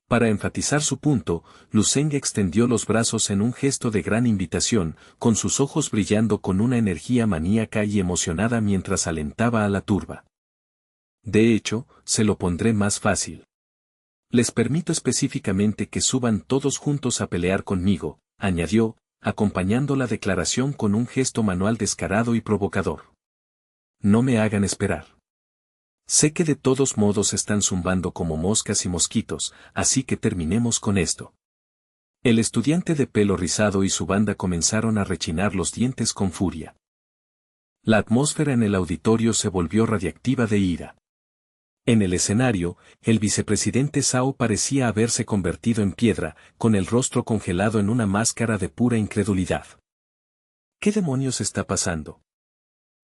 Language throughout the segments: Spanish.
Para enfatizar su punto, Luceng extendió los brazos en un gesto de gran invitación, con sus ojos brillando con una energía maníaca y emocionada mientras alentaba a la turba. De hecho, se lo pondré más fácil. Les permito específicamente que suban todos juntos a pelear conmigo, añadió, acompañando la declaración con un gesto manual descarado y provocador. No me hagan esperar. Sé que de todos modos están zumbando como moscas y mosquitos, así que terminemos con esto. El estudiante de pelo rizado y su banda comenzaron a rechinar los dientes con furia. La atmósfera en el auditorio se volvió radiactiva de ira. En el escenario, el vicepresidente Zhao parecía haberse convertido en piedra, con el rostro congelado en una máscara de pura incredulidad. ¿Qué demonios está pasando?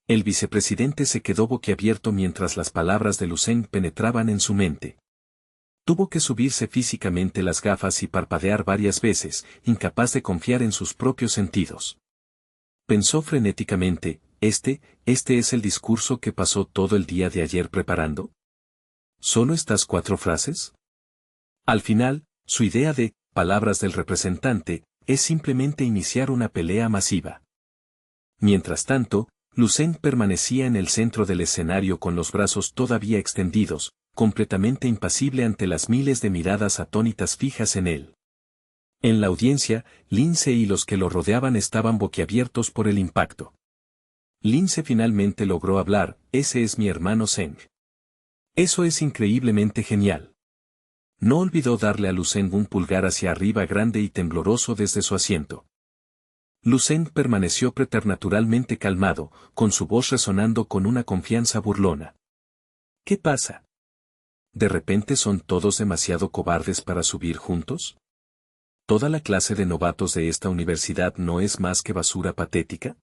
El vicepresidente se quedó boquiabierto mientras las palabras de Luceng penetraban en su mente. Tuvo que subirse físicamente las gafas y parpadear varias veces, incapaz de confiar en sus propios sentidos. Pensó frenéticamente, ¿este es el discurso que pasó todo el día de ayer preparando? ¿Solo estas 4 frases? Al final, su idea de palabras del representante es simplemente iniciar una pelea masiva. Mientras tanto, Luceng permanecía en el centro del escenario con los brazos todavía extendidos, completamente impasible ante las miles de miradas atónitas fijas en él. En la audiencia, Lince y los que lo rodeaban estaban boquiabiertos por el impacto. Lince finalmente logró hablar, ese es mi hermano Zheng. Eso es increíblemente genial. No olvidó darle a Luceng un pulgar hacia arriba grande y tembloroso desde su asiento. Luceng permaneció preternaturalmente calmado, con su voz resonando con una confianza burlona. ¿Qué pasa? ¿De repente son todos demasiado cobardes para subir juntos? ¿Toda la clase de novatos de esta universidad no es más que basura patética?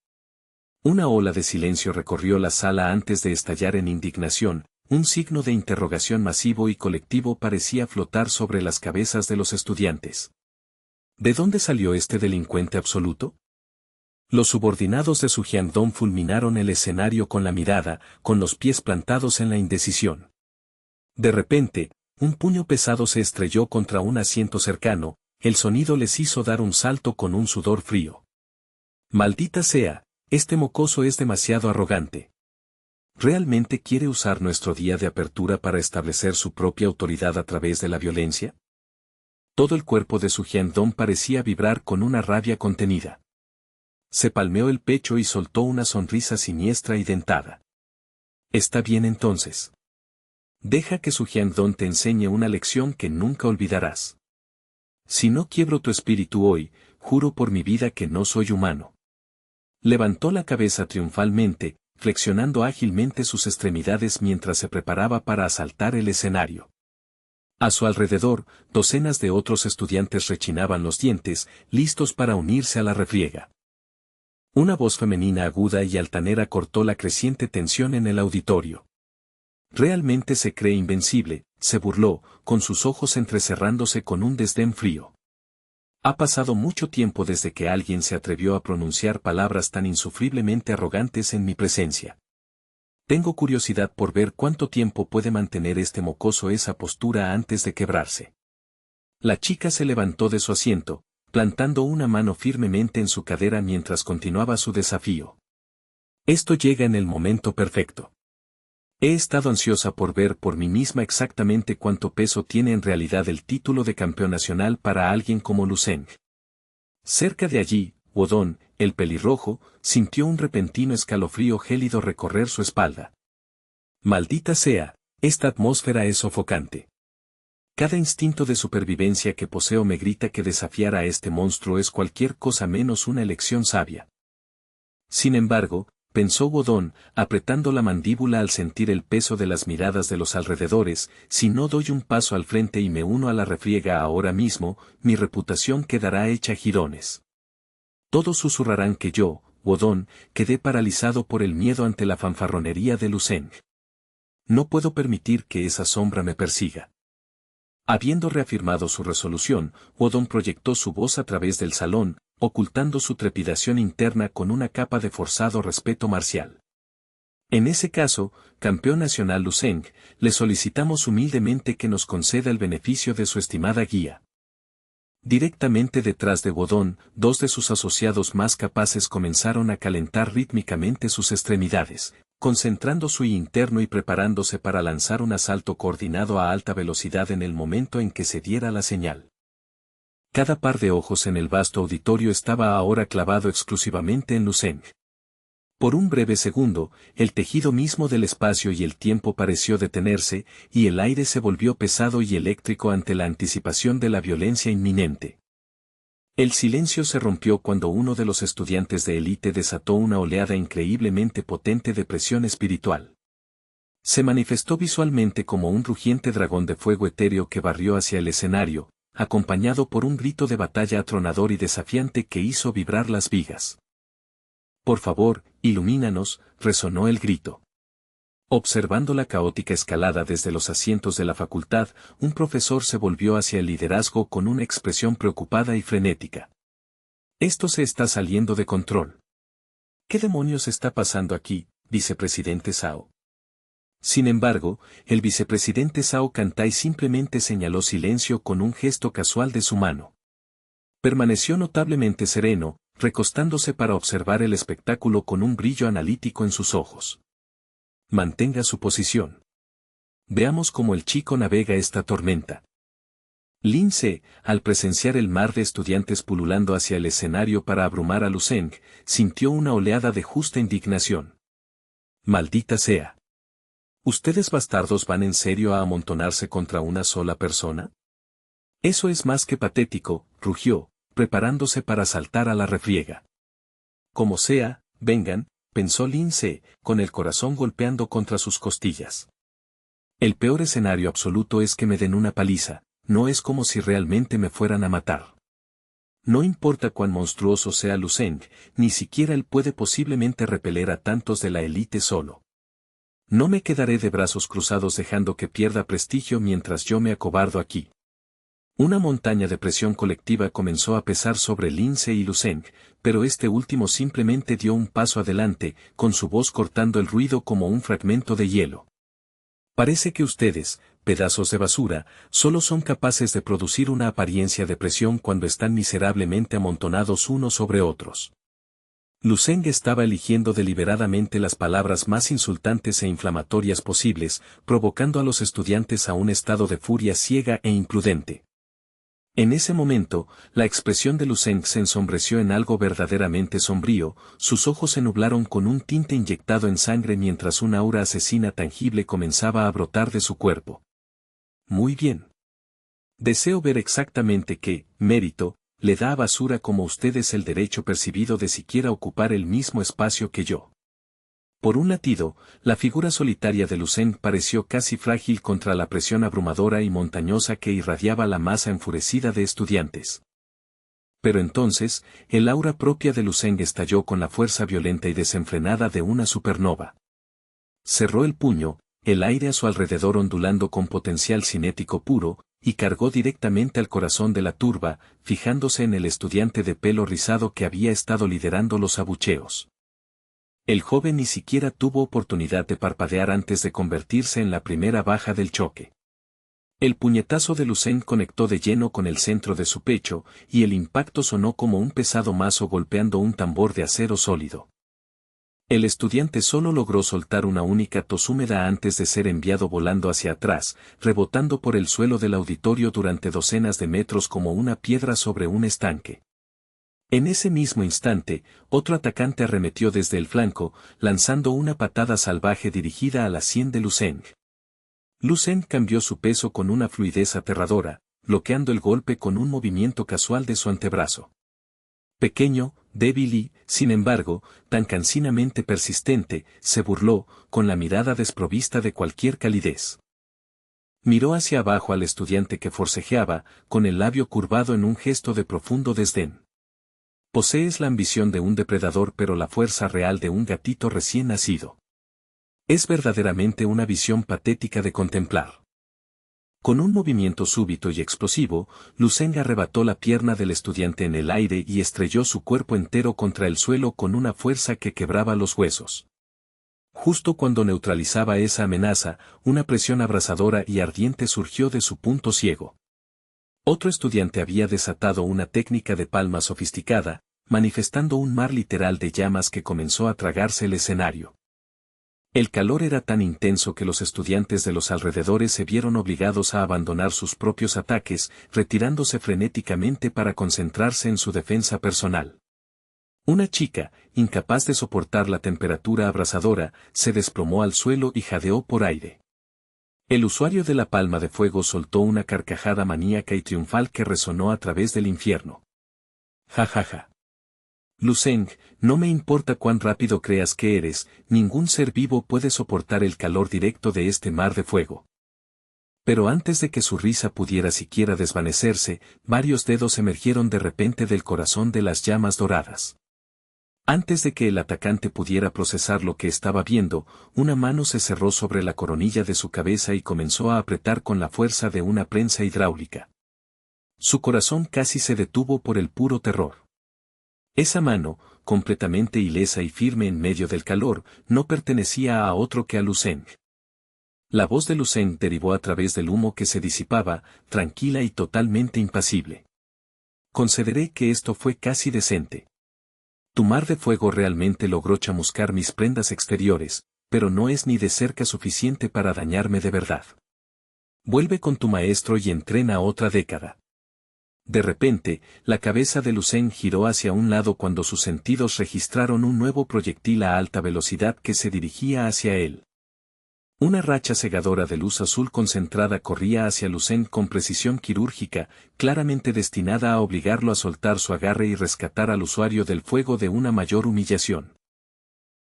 Una ola de silencio recorrió la sala antes de estallar en indignación, un signo de interrogación masivo y colectivo parecía flotar sobre las cabezas de los estudiantes. ¿De dónde salió este delincuente absoluto? Los subordinados de Su Jiandong fulminaron el escenario con la mirada, con los pies plantados en la indecisión. De repente, un puño pesado se estrelló contra un asiento cercano, el sonido les hizo dar un salto con un sudor frío. Maldita sea, este mocoso es demasiado arrogante. ¿Realmente quiere usar nuestro día de apertura para establecer su propia autoridad a través de la violencia? Todo el cuerpo de Su Jiandong parecía vibrar con una rabia contenida. Se palmeó el pecho y soltó una sonrisa siniestra y dentada. Está bien entonces. Deja que Su Jiandong te enseñe una lección que nunca olvidarás. Si no quiebro tu espíritu hoy, juro por mi vida que no soy humano. Levantó la cabeza triunfalmente, flexionando ágilmente sus extremidades mientras se preparaba para asaltar el escenario. A su alrededor, docenas de otros estudiantes rechinaban los dientes, listos para unirse a la refriega. Una voz femenina aguda y altanera cortó la creciente tensión en el auditorio. Realmente se cree invencible, se burló, con sus ojos entrecerrándose con un desdén frío. Ha pasado mucho tiempo desde que alguien se atrevió a pronunciar palabras tan insufriblemente arrogantes en mi presencia. Tengo curiosidad por ver cuánto tiempo puede mantener este mocoso esa postura antes de quebrarse. La chica se levantó de su asiento, plantando una mano firmemente en su cadera mientras continuaba su desafío. Esto llega en el momento perfecto. He estado ansiosa por ver por mí misma exactamente cuánto peso tiene en realidad el título de campeón nacional para alguien como Luceng. Cerca de allí, Wodong, el pelirrojo, sintió un repentino escalofrío gélido recorrer su espalda. Maldita sea, esta atmósfera es sofocante. Cada instinto de supervivencia que poseo me grita que desafiar a este monstruo es cualquier cosa menos una elección sabia. Sin embargo, pensó Wodong, apretando la mandíbula al sentir el peso de las miradas de los alrededores, si no doy un paso al frente y me uno a la refriega ahora mismo, mi reputación quedará hecha jirones. Todos susurrarán que yo, Wodong, quedé paralizado por el miedo ante la fanfarronería de Luceng. No puedo permitir que esa sombra me persiga. Habiendo reafirmado su resolución, Wodong proyectó su voz a través del salón, ocultando su trepidación interna con una capa de forzado respeto marcial. En ese caso, campeón nacional Luseng, le solicitamos humildemente que nos conceda el beneficio de su estimada guía. Directamente detrás de Godón, dos de sus asociados más capaces comenzaron a calentar rítmicamente sus extremidades, concentrando su interno y preparándose para lanzar un asalto coordinado a alta velocidad en el momento en que se diera la señal. Cada par de ojos en el vasto auditorio estaba ahora clavado exclusivamente en Luseng. Por un breve segundo, el tejido mismo del espacio y el tiempo pareció detenerse, y el aire se volvió pesado y eléctrico ante la anticipación de la violencia inminente. El silencio se rompió cuando uno de los estudiantes de élite desató una oleada increíblemente potente de presión espiritual. Se manifestó visualmente como un rugiente dragón de fuego etéreo que barrió hacia el escenario, acompañado por un grito de batalla atronador y desafiante que hizo vibrar las vigas. «Por favor, ilumínanos», resonó el grito. Observando la caótica escalada desde los asientos de la facultad, un profesor se volvió hacia el liderazgo con una expresión preocupada y frenética. «Esto se está saliendo de control». «¿Qué demonios está pasando aquí, vicepresidente Zhao?». Sin embargo, el vicepresidente Zhao Cantai simplemente señaló silencio con un gesto casual de su mano. Permaneció notablemente sereno, recostándose para observar el espectáculo con un brillo analítico en sus ojos. «Mantenga su posición. Veamos cómo el chico navega esta tormenta». Lin Se, al presenciar el mar de estudiantes pululando hacia el escenario para abrumar a Luseng, sintió una oleada de justa indignación. «Maldita sea. ¿Ustedes bastardos van en serio a amontonarse contra una sola persona? Eso es más que patético», rugió, preparándose para saltar a la refriega. «Como sea, vengan», pensó Lin Se, con el corazón golpeando contra sus costillas. «El peor escenario absoluto es que me den una paliza, no es como si realmente me fueran a matar. No importa cuán monstruoso sea Luseng, ni siquiera él puede posiblemente repeler a tantos de la élite solo. No me quedaré de brazos cruzados dejando que pierda prestigio mientras yo me acobardo aquí». Una montaña de presión colectiva comenzó a pesar sobre Lin Se y Luseng, pero este último simplemente dio un paso adelante, con su voz cortando el ruido como un fragmento de hielo. «Parece que ustedes, pedazos de basura, solo son capaces de producir una apariencia de presión cuando están miserablemente amontonados unos sobre otros». Luseng estaba eligiendo deliberadamente las palabras más insultantes e inflamatorias posibles, provocando a los estudiantes a un estado de furia ciega e imprudente. En ese momento, la expresión de Luseng se ensombreció en algo verdaderamente sombrío, sus ojos se nublaron con un tinte inyectado en sangre mientras una aura asesina tangible comenzaba a brotar de su cuerpo. «Muy bien. Deseo ver exactamente qué mérito le da a basura como ustedes el derecho percibido de siquiera ocupar el mismo espacio que yo». Por un latido, la figura solitaria de Luseng pareció casi frágil contra la presión abrumadora y montañosa que irradiaba la masa enfurecida de estudiantes. Pero entonces, el aura propia de Luseng estalló con la fuerza violenta y desenfrenada de una supernova. Cerró el puño, el aire a su alrededor ondulando con potencial cinético puro, y cargó directamente al corazón de la turba, fijándose en el estudiante de pelo rizado que había estado liderando los abucheos. El joven ni siquiera tuvo oportunidad de parpadear antes de convertirse en la primera baja del choque. El puñetazo de Luseng conectó de lleno con el centro de su pecho, y el impacto sonó como un pesado mazo golpeando un tambor de acero sólido. El estudiante solo logró soltar una única tos húmeda antes de ser enviado volando hacia atrás, rebotando por el suelo del auditorio durante docenas de metros como una piedra sobre un estanque. En ese mismo instante, otro atacante arremetió desde el flanco, lanzando una patada salvaje dirigida a la sien de Luseng. Luseng cambió su peso con una fluidez aterradora, bloqueando el golpe con un movimiento casual de su antebrazo. Pequeño, débil y, sin embargo, tan cansinamente persistente, se burló, con la mirada desprovista de cualquier calidez. Miró hacia abajo al estudiante que forcejeaba, con el labio curvado en un gesto de profundo desdén. Posees la ambición de un depredador pero la fuerza real de un gatito recién nacido. Es verdaderamente una visión patética de contemplar. Con un movimiento súbito y explosivo, Luseng arrebató la pierna del estudiante en el aire y estrelló su cuerpo entero contra el suelo con una fuerza que quebraba los huesos. Justo cuando neutralizaba esa amenaza, una presión abrasadora y ardiente surgió de su punto ciego. Otro estudiante había desatado una técnica de palma sofisticada, manifestando un mar literal de llamas que comenzó a tragarse el escenario. El calor era tan intenso que los estudiantes de los alrededores se vieron obligados a abandonar sus propios ataques, retirándose frenéticamente para concentrarse en su defensa personal. Una chica, incapaz de soportar la temperatura abrasadora, se desplomó al suelo y jadeó por aire. El usuario de la palma de fuego soltó una carcajada maníaca y triunfal que resonó a través del infierno. Ja ja ja. Lu Zeng, no me importa cuán rápido creas que eres, ningún ser vivo puede soportar el calor directo de este mar de fuego. Pero antes de que su risa pudiera siquiera desvanecerse, varios dedos emergieron de repente del corazón de las llamas doradas. Antes de que el atacante pudiera procesar lo que estaba viendo, una mano se cerró sobre la coronilla de su cabeza y comenzó a apretar con la fuerza de una prensa hidráulica. Su corazón casi se detuvo por el puro terror. Esa mano, completamente ilesa y firme en medio del calor, no pertenecía a otro que a Lu Zeng. La voz de Lu Zeng derivó a través del humo que se disipaba, tranquila y totalmente impasible. Consideré que esto fue casi decente. Tu mar de fuego realmente logró chamuscar mis prendas exteriores, pero no es ni de cerca suficiente para dañarme de verdad. Vuelve con tu maestro y entrena otra década. De repente, la cabeza de Lu Zeng giró hacia un lado cuando sus sentidos registraron un nuevo proyectil a alta velocidad que se dirigía hacia él. Una racha cegadora de luz azul concentrada corría hacia Lu Zeng con precisión quirúrgica, claramente destinada a obligarlo a soltar su agarre y rescatar al usuario del fuego de una mayor humillación.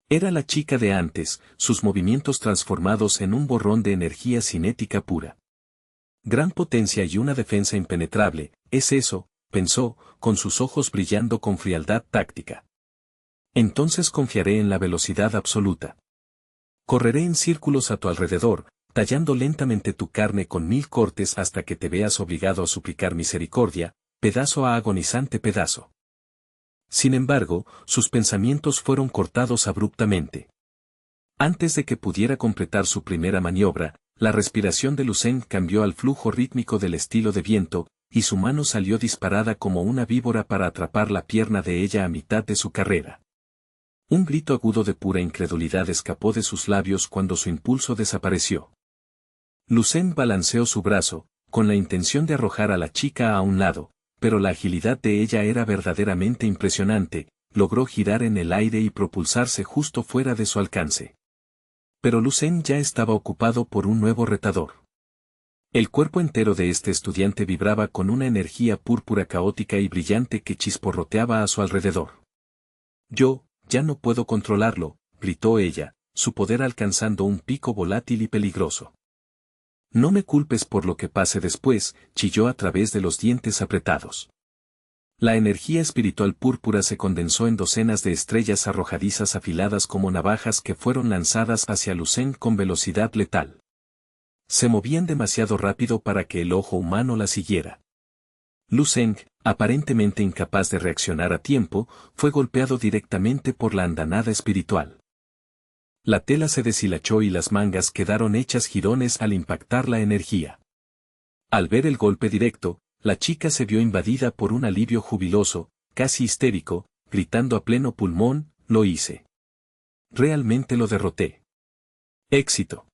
Era la chica de antes, sus movimientos transformados en un borrón de energía cinética pura. Gran potencia y una defensa impenetrable, es eso, pensó, con sus ojos brillando con frialdad táctica. Entonces confiaré en la velocidad absoluta. Correré en círculos a tu alrededor, tallando lentamente tu carne con 1000 cortes hasta que te veas obligado a suplicar misericordia, pedazo a agonizante pedazo. Sin embargo, sus pensamientos fueron cortados abruptamente. Antes de que pudiera completar su primera maniobra, la respiración de Lu Zeng cambió al flujo rítmico del estilo de viento, y su mano salió disparada como una víbora para atrapar la pierna de ella a mitad de su carrera. Un grito agudo de pura incredulidad escapó de sus labios cuando su impulso desapareció. Lu Zeng balanceó su brazo, con la intención de arrojar a la chica a un lado, pero la agilidad de ella era verdaderamente impresionante, logró girar en el aire y propulsarse justo fuera de su alcance. Pero Lu Zeng ya estaba ocupado por un nuevo retador. El cuerpo entero de este estudiante vibraba con una energía púrpura caótica y brillante que chisporroteaba a su alrededor. Yo, ya no puedo controlarlo, gritó ella, su poder alcanzando un pico volátil y peligroso. No me culpes por lo que pase después, chilló a través de los dientes apretados. La energía espiritual púrpura se condensó en docenas de estrellas arrojadizas afiladas como navajas que fueron lanzadas hacia Lu Zeng con velocidad letal. Se movían demasiado rápido para que el ojo humano la siguiera. Lu Zeng, aparentemente incapaz de reaccionar a tiempo, fue golpeado directamente por la andanada espiritual. La tela se deshilachó y las mangas quedaron hechas jirones al impactar la energía. Al ver el golpe directo, la chica se vio invadida por un alivio jubiloso, casi histérico, gritando a pleno pulmón, lo hice. Realmente lo derroté. Éxito.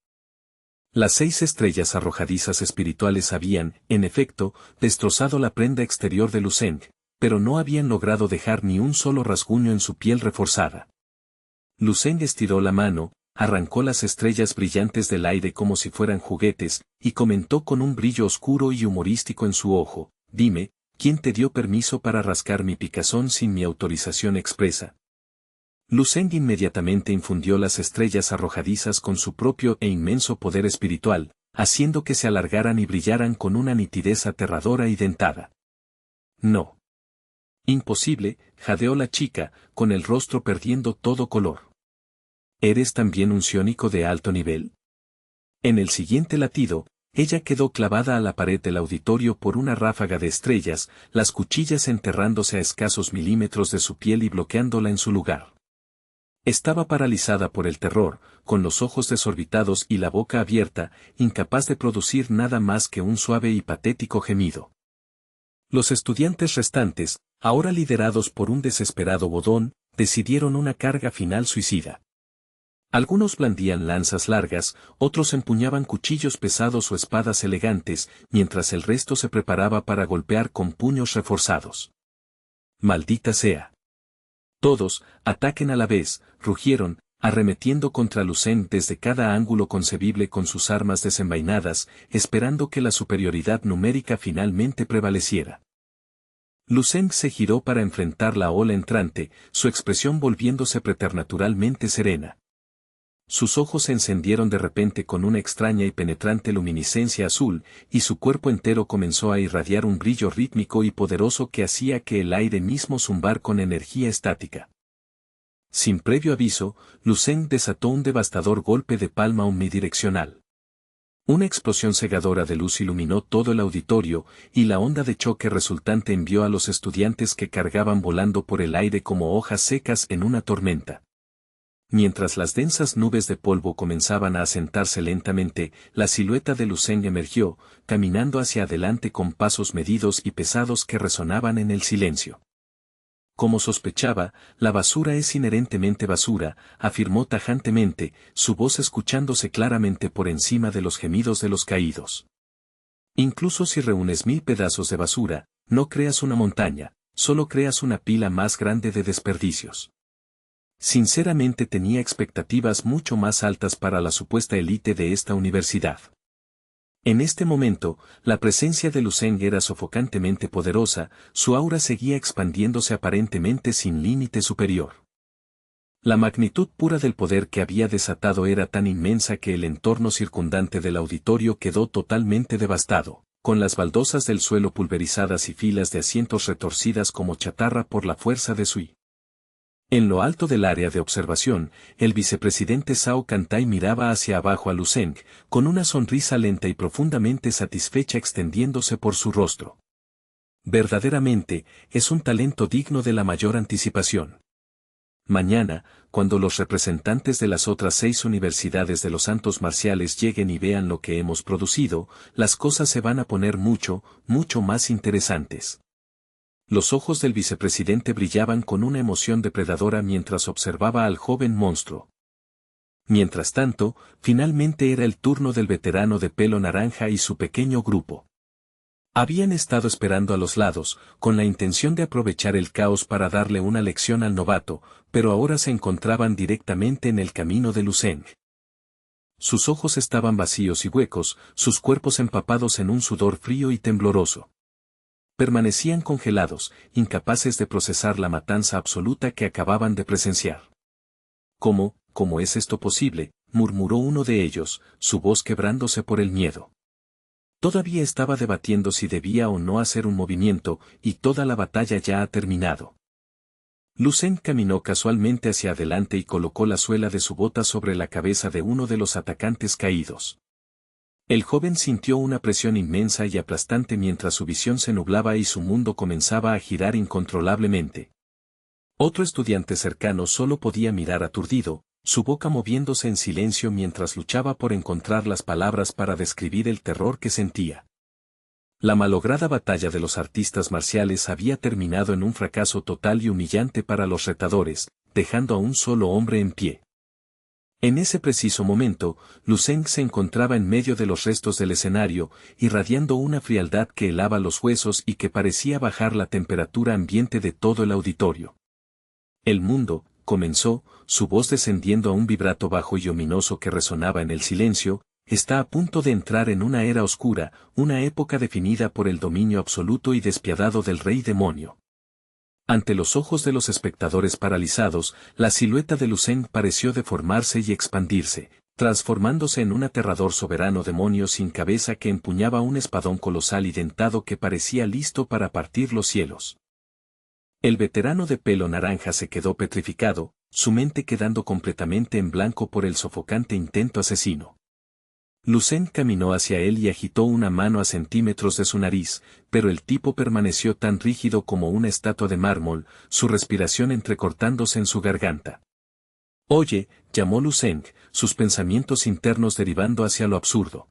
Las 6 estrellas arrojadizas espirituales habían, en efecto, destrozado la prenda exterior de Lu Zeng, pero no habían logrado dejar ni un solo rasguño en su piel reforzada. Lu Zeng estiró la mano, arrancó las estrellas brillantes del aire como si fueran juguetes, y comentó con un brillo oscuro y humorístico en su ojo, dime, ¿quién te dio permiso para rascar mi picazón sin mi autorización expresa? Lu Zeng inmediatamente infundió las estrellas arrojadizas con su propio e inmenso poder espiritual, haciendo que se alargaran y brillaran con una nitidez aterradora y dentada. No. Imposible, jadeó la chica, con el rostro perdiendo todo color. ¿Eres también un psiónico de alto nivel? En el siguiente latido, ella quedó clavada a la pared del auditorio por una ráfaga de estrellas, las cuchillas enterrándose a escasos milímetros de su piel y bloqueándola en su lugar. Estaba paralizada por el terror, con los ojos desorbitados y la boca abierta, incapaz de producir nada más que un suave y patético gemido. Los estudiantes restantes, ahora liderados por un desesperado Bodón, decidieron una carga final suicida. Algunos blandían lanzas largas, otros empuñaban cuchillos pesados o espadas elegantes, mientras el resto se preparaba para golpear con puños reforzados. ¡Maldita sea! Todos, ataquen a la vez, rugieron, arremetiendo contra Lucen desde cada ángulo concebible con sus armas desenvainadas, esperando que la superioridad numérica finalmente prevaleciera. Lucen se giró para enfrentar la ola entrante, su expresión volviéndose preternaturalmente serena. Sus ojos se encendieron de repente con una extraña y penetrante luminiscencia azul, y su cuerpo entero comenzó a irradiar un brillo rítmico y poderoso que hacía que el aire mismo zumbar con energía estática. Sin previo aviso, Lucen desató un devastador golpe de palma omnidireccional. Una explosión cegadora de luz iluminó todo el auditorio, y la onda de choque resultante envió a los estudiantes que cargaban volando por el aire como hojas secas en una tormenta. Mientras las densas nubes de polvo comenzaban a asentarse lentamente, la silueta de Lucen emergió, caminando hacia adelante con pasos medidos y pesados que resonaban en el silencio. Como sospechaba, la basura es inherentemente basura, afirmó tajantemente, su voz escuchándose claramente por encima de los gemidos de los caídos. Incluso si reúnes 1000 pedazos de basura, no creas una montaña, solo creas una pila más grande de desperdicios. Sinceramente tenía expectativas mucho más altas para la supuesta élite de esta universidad. En este momento, la presencia de Lucen era sofocantemente poderosa, su aura seguía expandiéndose aparentemente sin límite superior. La magnitud pura del poder que había desatado era tan inmensa que el entorno circundante del auditorio quedó totalmente devastado, con las baldosas del suelo pulverizadas y filas de asientos retorcidas como chatarra por la fuerza de su. En lo alto del área de observación, el vicepresidente Zhao Cantai miraba hacia abajo a Lucen, con una sonrisa lenta y profundamente satisfecha extendiéndose por su rostro. Verdaderamente, es un talento digno de la mayor anticipación. Mañana, cuando los representantes de las otras 6 universidades de los santos marciales lleguen y vean lo que hemos producido, las cosas se van a poner mucho, mucho más interesantes. Los ojos del vicepresidente brillaban con una emoción depredadora mientras observaba al joven monstruo. Mientras tanto, finalmente era el turno del veterano de pelo naranja y su pequeño grupo. Habían estado esperando a los lados, con la intención de aprovechar el caos para darle una lección al novato, pero ahora se encontraban directamente en el camino de Lucen. Sus ojos estaban vacíos y huecos, sus cuerpos empapados en un sudor frío y tembloroso. Permanecían congelados, incapaces de procesar la matanza absoluta que acababan de presenciar. ¿Cómo es esto posible?, murmuró uno de ellos, su voz quebrándose por el miedo. Todavía estaba debatiendo si debía o no hacer un movimiento, y toda la batalla ya ha terminado. Lucen caminó casualmente hacia adelante y colocó la suela de su bota sobre la cabeza de uno de los atacantes caídos. El joven sintió una presión inmensa y aplastante mientras su visión se nublaba y su mundo comenzaba a girar incontrolablemente. Otro estudiante cercano solo podía mirar aturdido, su boca moviéndose en silencio mientras luchaba por encontrar las palabras para describir el terror que sentía. La malograda batalla de los artistas marciales había terminado en un fracaso total y humillante para los retadores, dejando a un solo hombre en pie. En ese preciso momento, Lucen se encontraba en medio de los restos del escenario, irradiando una frialdad que helaba los huesos y que parecía bajar la temperatura ambiente de todo el auditorio. El mundo, comenzó, su voz descendiendo a un vibrato bajo y ominoso que resonaba en el silencio, está a punto de entrar en una era oscura, una época definida por el dominio absoluto y despiadado del rey demonio. Ante los ojos de los espectadores paralizados, la silueta de Lucen pareció deformarse y expandirse, transformándose en un aterrador soberano demonio sin cabeza que empuñaba un espadón colosal y dentado que parecía listo para partir los cielos. El veterano de pelo naranja se quedó petrificado, su mente quedando completamente en blanco por el sofocante intento asesino. Lucen caminó hacia él y agitó una mano a centímetros de su nariz, pero el tipo permaneció tan rígido como una estatua de mármol, su respiración entrecortándose en su garganta. Oye, llamó Lu Zheng, sus pensamientos internos derivando hacia lo absurdo.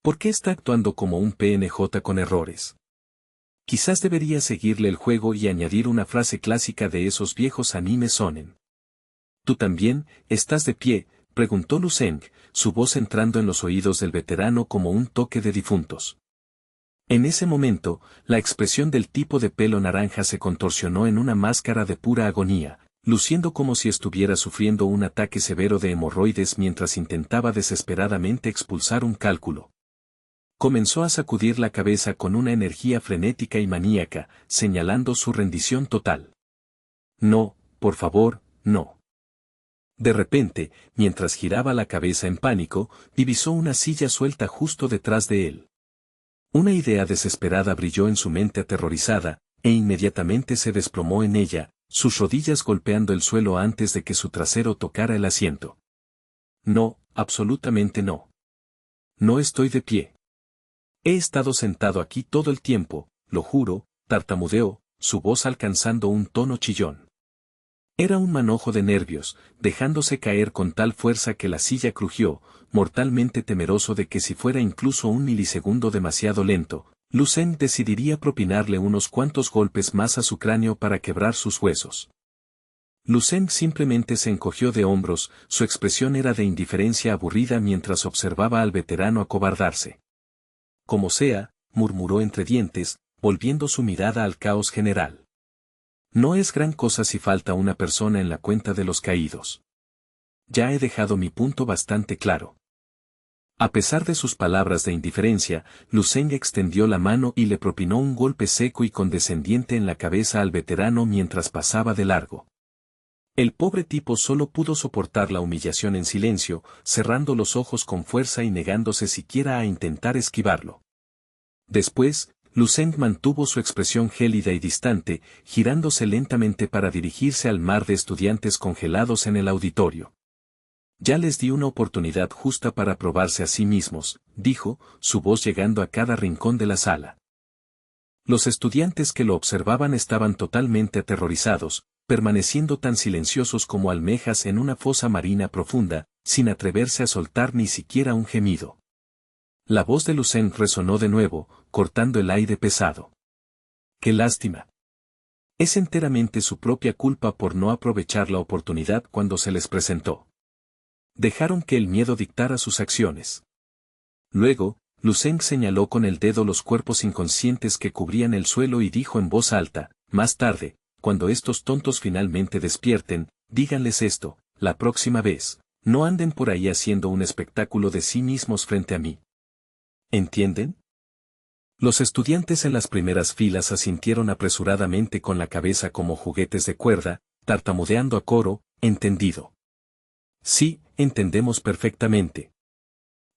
¿Por qué está actuando como un PNJ con errores? Quizás debería seguirle el juego y añadir una frase clásica de esos viejos animes shonen. ¿Tú también, estás de pie?, preguntó Lu Zheng, su voz entrando en los oídos del veterano como un toque de difuntos. En ese momento, la expresión del tipo de pelo naranja se contorsionó en una máscara de pura agonía, luciendo como si estuviera sufriendo un ataque severo de hemorroides mientras intentaba desesperadamente expulsar un cálculo. Comenzó a sacudir la cabeza con una energía frenética y maníaca, señalando su rendición total. No, por favor, no. De repente, mientras giraba la cabeza en pánico, divisó una silla suelta justo detrás de él. Una idea desesperada brilló en su mente aterrorizada, e inmediatamente se desplomó en ella, sus rodillas golpeando el suelo antes de que su trasero tocara el asiento. No, absolutamente no. No estoy de pie. He estado sentado aquí todo el tiempo, lo juro, tartamudeó, su voz alcanzando un tono chillón. Era un manojo de nervios, dejándose caer con tal fuerza que la silla crujió, mortalmente temeroso de que si fuera incluso un milisegundo demasiado lento, Lu Zheng decidiría propinarle unos cuantos golpes más a su cráneo para quebrar sus huesos. Lu Zheng simplemente se encogió de hombros, su expresión era de indiferencia aburrida mientras observaba al veterano acobardarse. Como sea, murmuró entre dientes, volviendo su mirada al caos general. No es gran cosa si falta una persona en la cuenta de los caídos. Ya he dejado mi punto bastante claro. A pesar de sus palabras de indiferencia, Lu Zheng extendió la mano y le propinó un golpe seco y condescendiente en la cabeza al veterano mientras pasaba de largo. El pobre tipo solo pudo soportar la humillación en silencio, cerrando los ojos con fuerza y negándose siquiera a intentar esquivarlo. Después, Lu Zheng mantuvo su expresión gélida y distante, girándose lentamente para dirigirse al mar de estudiantes congelados en el auditorio. Ya les di una oportunidad justa para probarse a sí mismos, dijo, su voz llegando a cada rincón de la sala. Los estudiantes que lo observaban estaban totalmente aterrorizados, permaneciendo tan silenciosos como almejas en una fosa marina profunda, sin atreverse a soltar ni siquiera un gemido. La voz de Lu Zheng resonó de nuevo, cortando el aire pesado. ¡Qué lástima! Es enteramente su propia culpa por no aprovechar la oportunidad cuando se les presentó. Dejaron que el miedo dictara sus acciones. Luego, Lu Zheng señaló con el dedo los cuerpos inconscientes que cubrían el suelo y dijo en voz alta, más tarde, cuando estos tontos finalmente despierten, díganles esto, la próxima vez, no anden por ahí haciendo un espectáculo de sí mismos frente a mí. ¿Entienden? Los estudiantes en las primeras filas asintieron apresuradamente con la cabeza como juguetes de cuerda, tartamudeando a coro, entendido. Sí, entendemos perfectamente.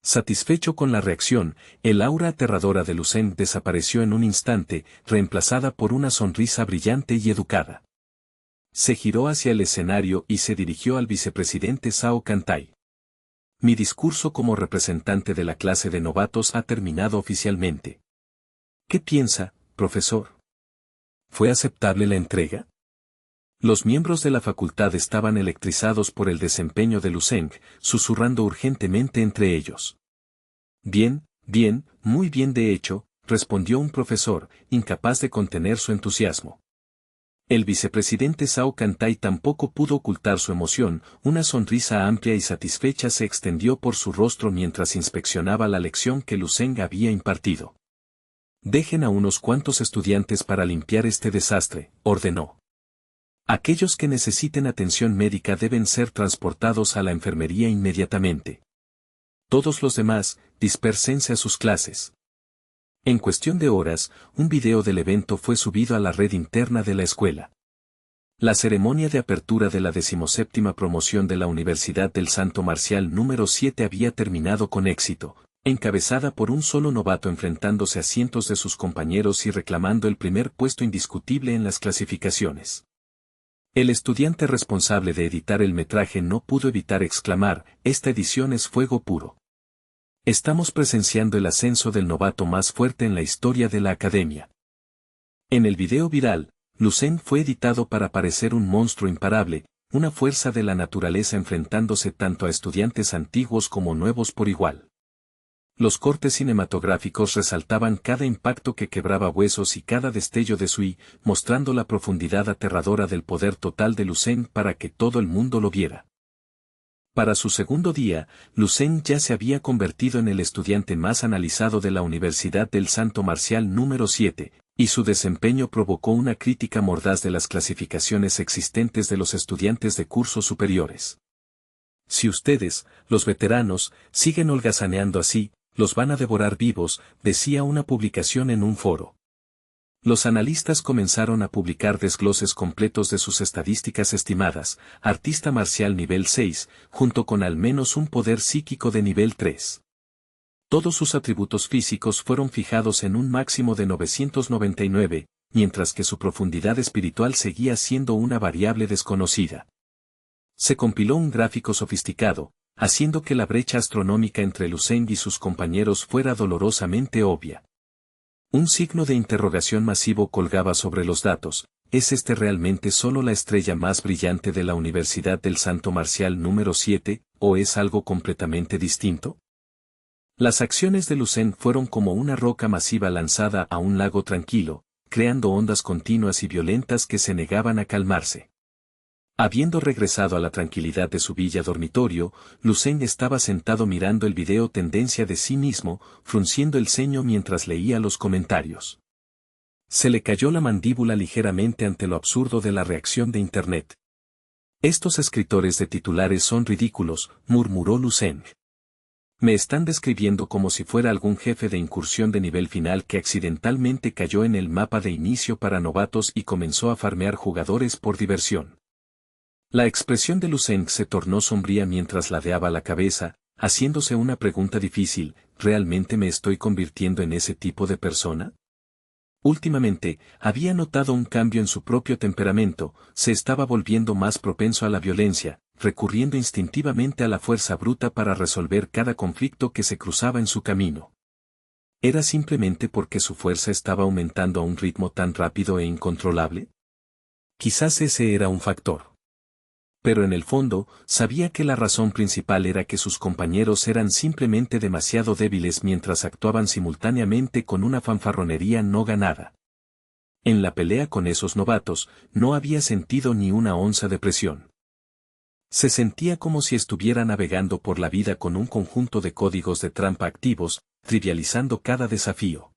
Satisfecho con la reacción, el aura aterradora de Lu Zheng desapareció en un instante, reemplazada por una sonrisa brillante y educada. Se giró hacia el escenario y se dirigió al vicepresidente Zhao Cantai. Mi discurso como representante de la clase de novatos ha terminado oficialmente. ¿Qué piensa, profesor? ¿Fue aceptable la entrega? Los miembros de la facultad estaban electrizados por el desempeño de Lu Zheng, susurrando urgentemente entre ellos. Bien, bien, muy bien de hecho, respondió un profesor, incapaz de contener su entusiasmo. El vicepresidente Zhao Cantai tampoco pudo ocultar su emoción, una sonrisa amplia y satisfecha se extendió por su rostro mientras inspeccionaba la lección que Lu Zheng había impartido. Dejen a unos cuantos estudiantes para limpiar este desastre, ordenó. Aquellos que necesiten atención médica deben ser transportados a la enfermería inmediatamente. Todos los demás, dispérsense a sus clases. En cuestión de horas, un video del evento fue subido a la red interna de la escuela. La ceremonia de apertura de la 17ª promoción de la Universidad del Santo Marcial número 7 había terminado con éxito, encabezada por un solo novato enfrentándose a cientos de sus compañeros y reclamando el primer puesto indiscutible en las clasificaciones. El estudiante responsable de editar el metraje no pudo evitar exclamar, esta edición es fuego puro. Estamos presenciando el ascenso del novato más fuerte en la historia de la academia. En el video viral, Lu Zheng fue editado para parecer un monstruo imparable, una fuerza de la naturaleza enfrentándose tanto a estudiantes antiguos como nuevos por igual. Los cortes cinematográficos resaltaban cada impacto que quebraba huesos y cada destello de Sui, mostrando la profundidad aterradora del poder total de Lucen para que todo el mundo lo viera. Para su segundo día, Lucen ya se había convertido en el estudiante más analizado de la Universidad del Santo Marcial número 7, y su desempeño provocó una crítica mordaz de las clasificaciones existentes de los estudiantes de cursos superiores. Si ustedes, los veteranos, siguen holgazaneando así, los van a devorar vivos, decía una publicación en un foro. Los analistas comenzaron a publicar desgloses completos de sus estadísticas estimadas, artista marcial nivel 6, junto con al menos un poder psíquico de nivel 3. Todos sus atributos físicos fueron fijados en un máximo de 999, mientras que su profundidad espiritual seguía siendo una variable desconocida. Se compiló un gráfico sofisticado, haciendo que la brecha astronómica entre Lucen y sus compañeros fuera dolorosamente obvia. Un signo de interrogación masivo colgaba sobre los datos. ¿Es este realmente solo la estrella más brillante de la Universidad del Santo Marcial número 7, o es algo completamente distinto? Las acciones de Lucen fueron como una roca masiva lanzada a un lago tranquilo, creando ondas continuas y violentas que se negaban a calmarse. Habiendo regresado a la tranquilidad de su villa dormitorio, Lucen estaba sentado mirando el video tendencia de sí mismo, frunciendo el ceño mientras leía los comentarios. Se le cayó la mandíbula ligeramente ante lo absurdo de la reacción de Internet. Estos escritores de titulares son ridículos, murmuró Lucen. Me están describiendo como si fuera algún jefe de incursión de nivel final que accidentalmente cayó en el mapa de inicio para novatos y comenzó a farmear jugadores por diversión. La expresión de Lucen se tornó sombría mientras ladeaba la cabeza, haciéndose una pregunta difícil: ¿realmente me estoy convirtiendo en ese tipo de persona? Últimamente, había notado un cambio en su propio temperamento, se estaba volviendo más propenso a la violencia, recurriendo instintivamente a la fuerza bruta para resolver cada conflicto que se cruzaba en su camino. ¿Era simplemente porque su fuerza estaba aumentando a un ritmo tan rápido e incontrolable? Quizás ese era un factor. Pero en el fondo, sabía que la razón principal era que sus compañeros eran simplemente demasiado débiles mientras actuaban simultáneamente con una fanfarronería no ganada. En la pelea con esos novatos, no había sentido ni una onza de presión. Se sentía como si estuviera navegando por la vida con un conjunto de códigos de trampa activos, trivializando cada desafío.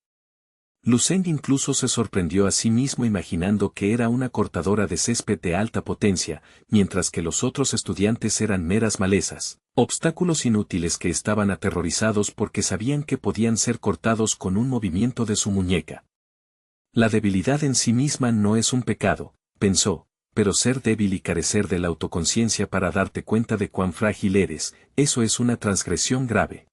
Lucen incluso se sorprendió a sí mismo imaginando que era una cortadora de césped de alta potencia, mientras que los otros estudiantes eran meras malezas, obstáculos inútiles que estaban aterrorizados porque sabían que podían ser cortados con un movimiento de su muñeca. La debilidad en sí misma no es un pecado, pensó, pero ser débil y carecer de la autoconciencia para darte cuenta de cuán frágil eres, eso es una transgresión grave.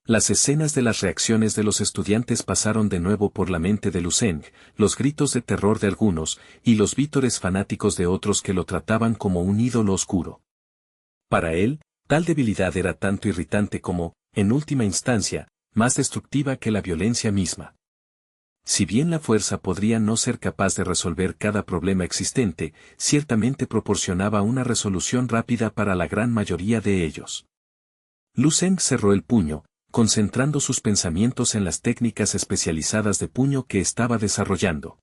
Las escenas de las reacciones de los estudiantes pasaron de nuevo por la mente de Lucen, los gritos de terror de algunos, y los vítores fanáticos de otros que lo trataban como un ídolo oscuro. Para él, tal debilidad era tanto irritante como, en última instancia, más destructiva que la violencia misma. Si bien la fuerza podría no ser capaz de resolver cada problema existente, ciertamente proporcionaba una resolución rápida para la gran mayoría de ellos. Lucen cerró el puño, concentrando sus pensamientos en las técnicas especializadas de puño que estaba desarrollando.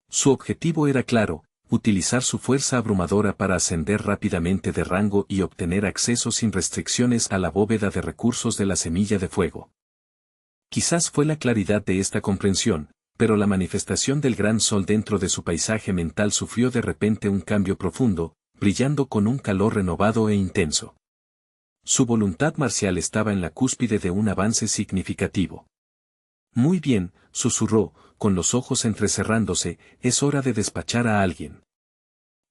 Su objetivo era claro: utilizar su fuerza abrumadora para ascender rápidamente de rango y obtener acceso sin restricciones a la bóveda de recursos de la Semilla de Fuego. Quizás fue la claridad de esta comprensión, pero la manifestación del gran sol dentro de su paisaje mental sufrió de repente un cambio profundo, brillando con un calor renovado e intenso. Su voluntad marcial estaba en la cúspide de un avance significativo. Muy bien, susurró, con los ojos entrecerrándose, es hora de despachar a alguien.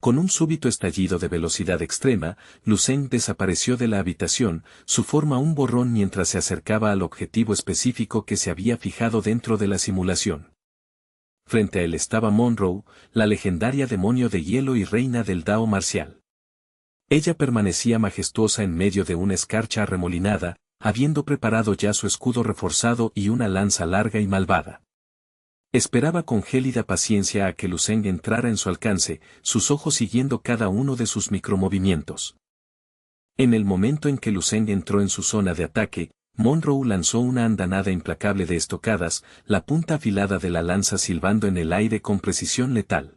Con un súbito estallido de velocidad extrema, Lucen desapareció de la habitación, su forma un borrón mientras se acercaba al objetivo específico que se había fijado dentro de la simulación. Frente a él estaba Monroe, la legendaria demonio de hielo y reina del Dao marcial. Ella permanecía majestuosa en medio de una escarcha arremolinada, habiendo preparado ya su escudo reforzado y una lanza larga y malvada. Esperaba con gélida paciencia a que Lu Zeng entrara en su alcance, sus ojos siguiendo cada uno de sus micromovimientos. En el momento en que Lu Zeng entró en su zona de ataque, Monroe lanzó una andanada implacable de estocadas, la punta afilada de la lanza silbando en el aire con precisión letal.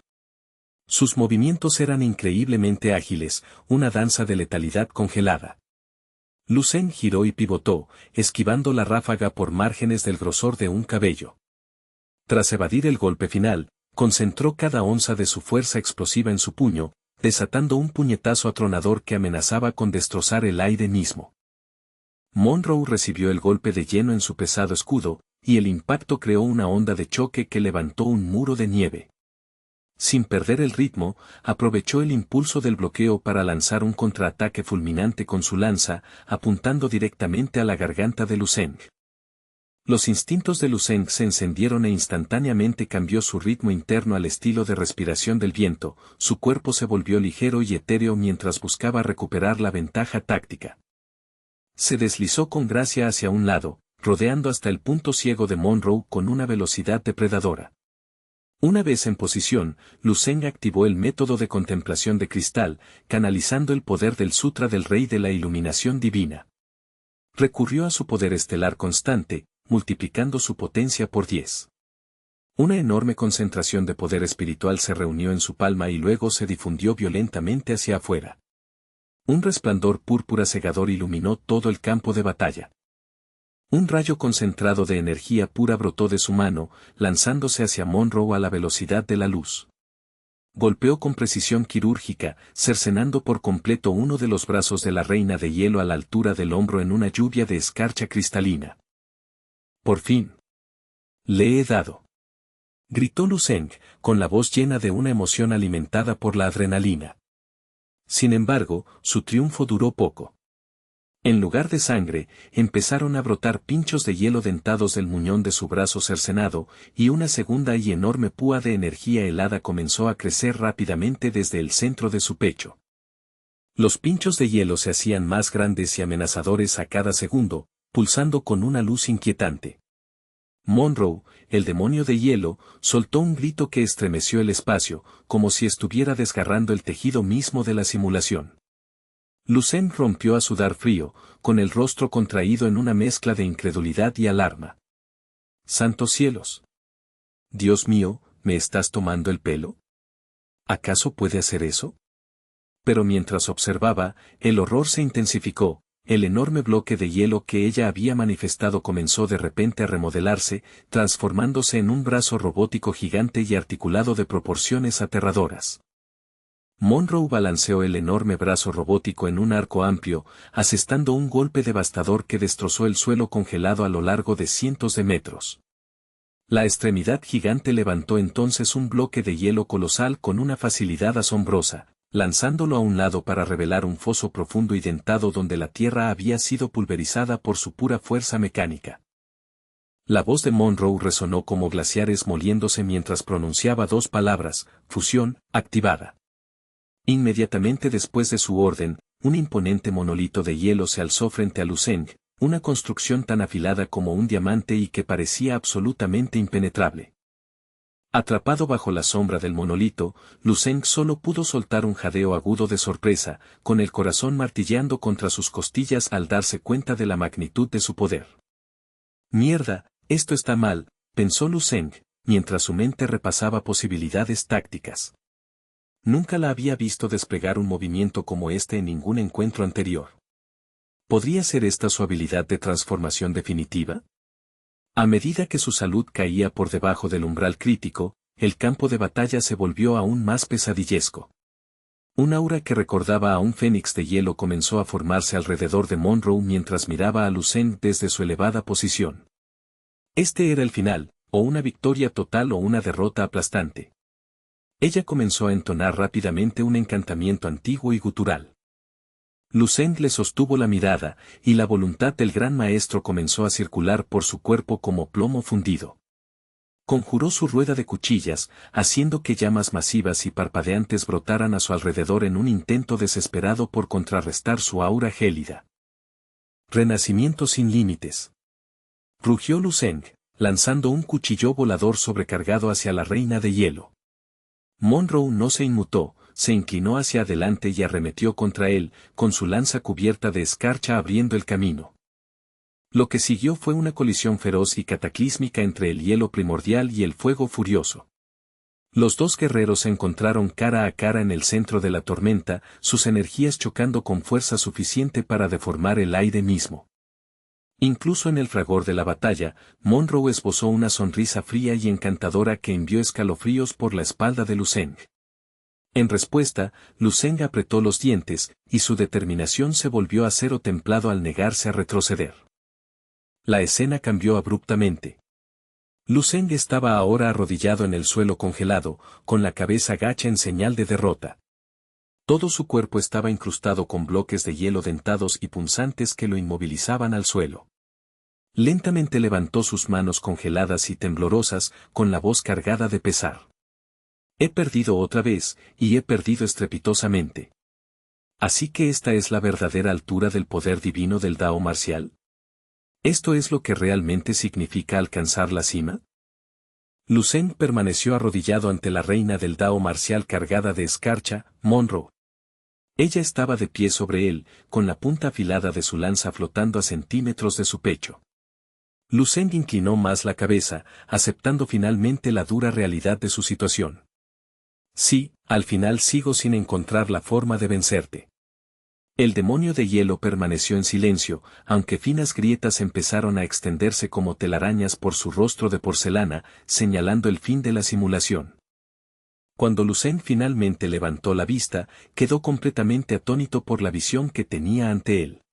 Sus movimientos eran increíblemente ágiles, una danza de letalidad congelada. Lu Zeng giró y pivotó, esquivando la ráfaga por márgenes del grosor de un cabello. Tras evadir el golpe final, concentró cada onza de su fuerza explosiva en su puño, desatando un puñetazo atronador que amenazaba con destrozar el aire mismo. Monroe recibió el golpe de lleno en su pesado escudo, y el impacto creó una onda de choque que levantó un muro de nieve. Sin perder el ritmo, aprovechó el impulso del bloqueo para lanzar un contraataque fulminante con su lanza, apuntando directamente a la garganta de Lu Zeng. Los instintos de Lu Zeng se encendieron e instantáneamente cambió su ritmo interno al estilo de respiración del viento, su cuerpo se volvió ligero y etéreo mientras buscaba recuperar la ventaja táctica. Se deslizó con gracia hacia un lado, rodeando hasta el punto ciego de Monroe con una velocidad depredadora. Una vez en posición, Lu Zeng activó el método de contemplación de cristal, canalizando el poder del Sutra del Rey de la Iluminación Divina. Recurrió a su poder estelar constante, multiplicando su potencia por 10. Una enorme concentración de poder espiritual se reunió en su palma y luego se difundió violentamente hacia afuera. Un resplandor púrpura cegador iluminó todo el campo de batalla. Un rayo concentrado de energía pura brotó de su mano, lanzándose hacia Monroe a la velocidad de la luz. Golpeó con precisión quirúrgica, cercenando por completo uno de los brazos de la reina de hielo a la altura del hombro en una lluvia de escarcha cristalina. Por fin. Le he dado. Gritó Lu Zeng, con la voz llena de una emoción alimentada por la adrenalina. Sin embargo, su triunfo duró poco. En lugar de sangre, empezaron a brotar pinchos de hielo dentados del muñón de su brazo cercenado, y una segunda y enorme púa de energía helada comenzó a crecer rápidamente desde el centro de su pecho. Los pinchos de hielo se hacían más grandes y amenazadores a cada segundo, pulsando con una luz inquietante. Monroe, el demonio de hielo, soltó un grito que estremeció el espacio, como si estuviera desgarrando el tejido mismo de la simulación. Lu Zeng rompió a sudar frío, con el rostro contraído en una mezcla de incredulidad y alarma. ¡Santos cielos! Dios mío, ¿me estás tomando el pelo? ¿Acaso puede hacer eso? Pero mientras observaba, el horror se intensificó. El enorme bloque de hielo que ella había manifestado comenzó de repente a remodelarse, transformándose en un brazo robótico gigante y articulado de proporciones aterradoras. Monroe balanceó el enorme brazo robótico en un arco amplio, asestando un golpe devastador que destrozó el suelo congelado a lo largo de cientos de metros. La extremidad gigante levantó entonces un bloque de hielo colosal con una facilidad asombrosa, lanzándolo a un lado para revelar un foso profundo y dentado donde la tierra había sido pulverizada por su pura fuerza mecánica. La voz de Monroe resonó como glaciares moliéndose mientras pronunciaba dos palabras: fusión activada. Inmediatamente después de su orden, un imponente monolito de hielo se alzó frente a Lu Zeng, una construcción tan afilada como un diamante y que parecía absolutamente impenetrable. Atrapado bajo la sombra del monolito, Lu Zeng solo pudo soltar un jadeo agudo de sorpresa, con el corazón martilleando contra sus costillas al darse cuenta de la magnitud de su poder. Mierda, esto está mal, pensó Lu Zeng, mientras su mente repasaba posibilidades tácticas. Nunca la había visto desplegar un movimiento como este en ningún encuentro anterior. ¿Podría ser esta su habilidad de transformación definitiva? A medida que su salud caía por debajo del umbral crítico, el campo de batalla se volvió aún más pesadillesco. Un aura que recordaba a un fénix de hielo comenzó a formarse alrededor de Monroe mientras miraba a Lu Zeng desde su elevada posición. Este era el final, o una victoria total o una derrota aplastante. Ella comenzó a entonar rápidamente un encantamiento antiguo y gutural. Lu Zeng le sostuvo la mirada, y la voluntad del gran maestro comenzó a circular por su cuerpo como plomo fundido. Conjuró su rueda de cuchillas, haciendo que llamas masivas y parpadeantes brotaran a su alrededor en un intento desesperado por contrarrestar su aura gélida. Renacimiento sin límites. Rugió Lu Zeng, lanzando un cuchillo volador sobrecargado hacia la reina de hielo. Monroe no se inmutó, se inclinó hacia adelante y arremetió contra él, con su lanza cubierta de escarcha abriendo el camino. Lo que siguió fue una colisión feroz y cataclísmica entre el hielo primordial y el fuego furioso. Los dos guerreros se encontraron cara a cara en el centro de la tormenta, sus energías chocando con fuerza suficiente para deformar el aire mismo. Incluso en el fragor de la batalla, Monroe esbozó una sonrisa fría y encantadora que envió escalofríos por la espalda de Lu Zeng. En respuesta, Lu Zeng apretó los dientes, y su determinación se volvió acero templado al negarse a retroceder. La escena cambió abruptamente. Lu Zeng estaba ahora arrodillado en el suelo congelado, con la cabeza gacha en señal de derrota. Todo su cuerpo estaba incrustado con bloques de hielo dentados y punzantes que lo inmovilizaban al suelo. Lentamente levantó sus manos congeladas y temblorosas, con la voz cargada de pesar. He perdido otra vez, y he perdido estrepitosamente. ¿Así que esta es la verdadera altura del poder divino del Dao marcial? ¿Esto es lo que realmente significa alcanzar la cima? Lu Zeng permaneció arrodillado ante la reina del Dao marcial cargada de escarcha, Monroe. Ella estaba de pie sobre él, con la punta afilada de su lanza flotando a centímetros de su pecho. Lu Zeng inclinó más la cabeza, aceptando finalmente la dura realidad de su situación. Sí, al final sigo sin encontrar la forma de vencerte. El demonio de hielo permaneció en silencio, aunque finas grietas empezaron a extenderse como telarañas por su rostro de porcelana, señalando el fin de la simulación. Cuando Lu Zeng finalmente levantó la vista, quedó completamente atónito por la visión que tenía ante él.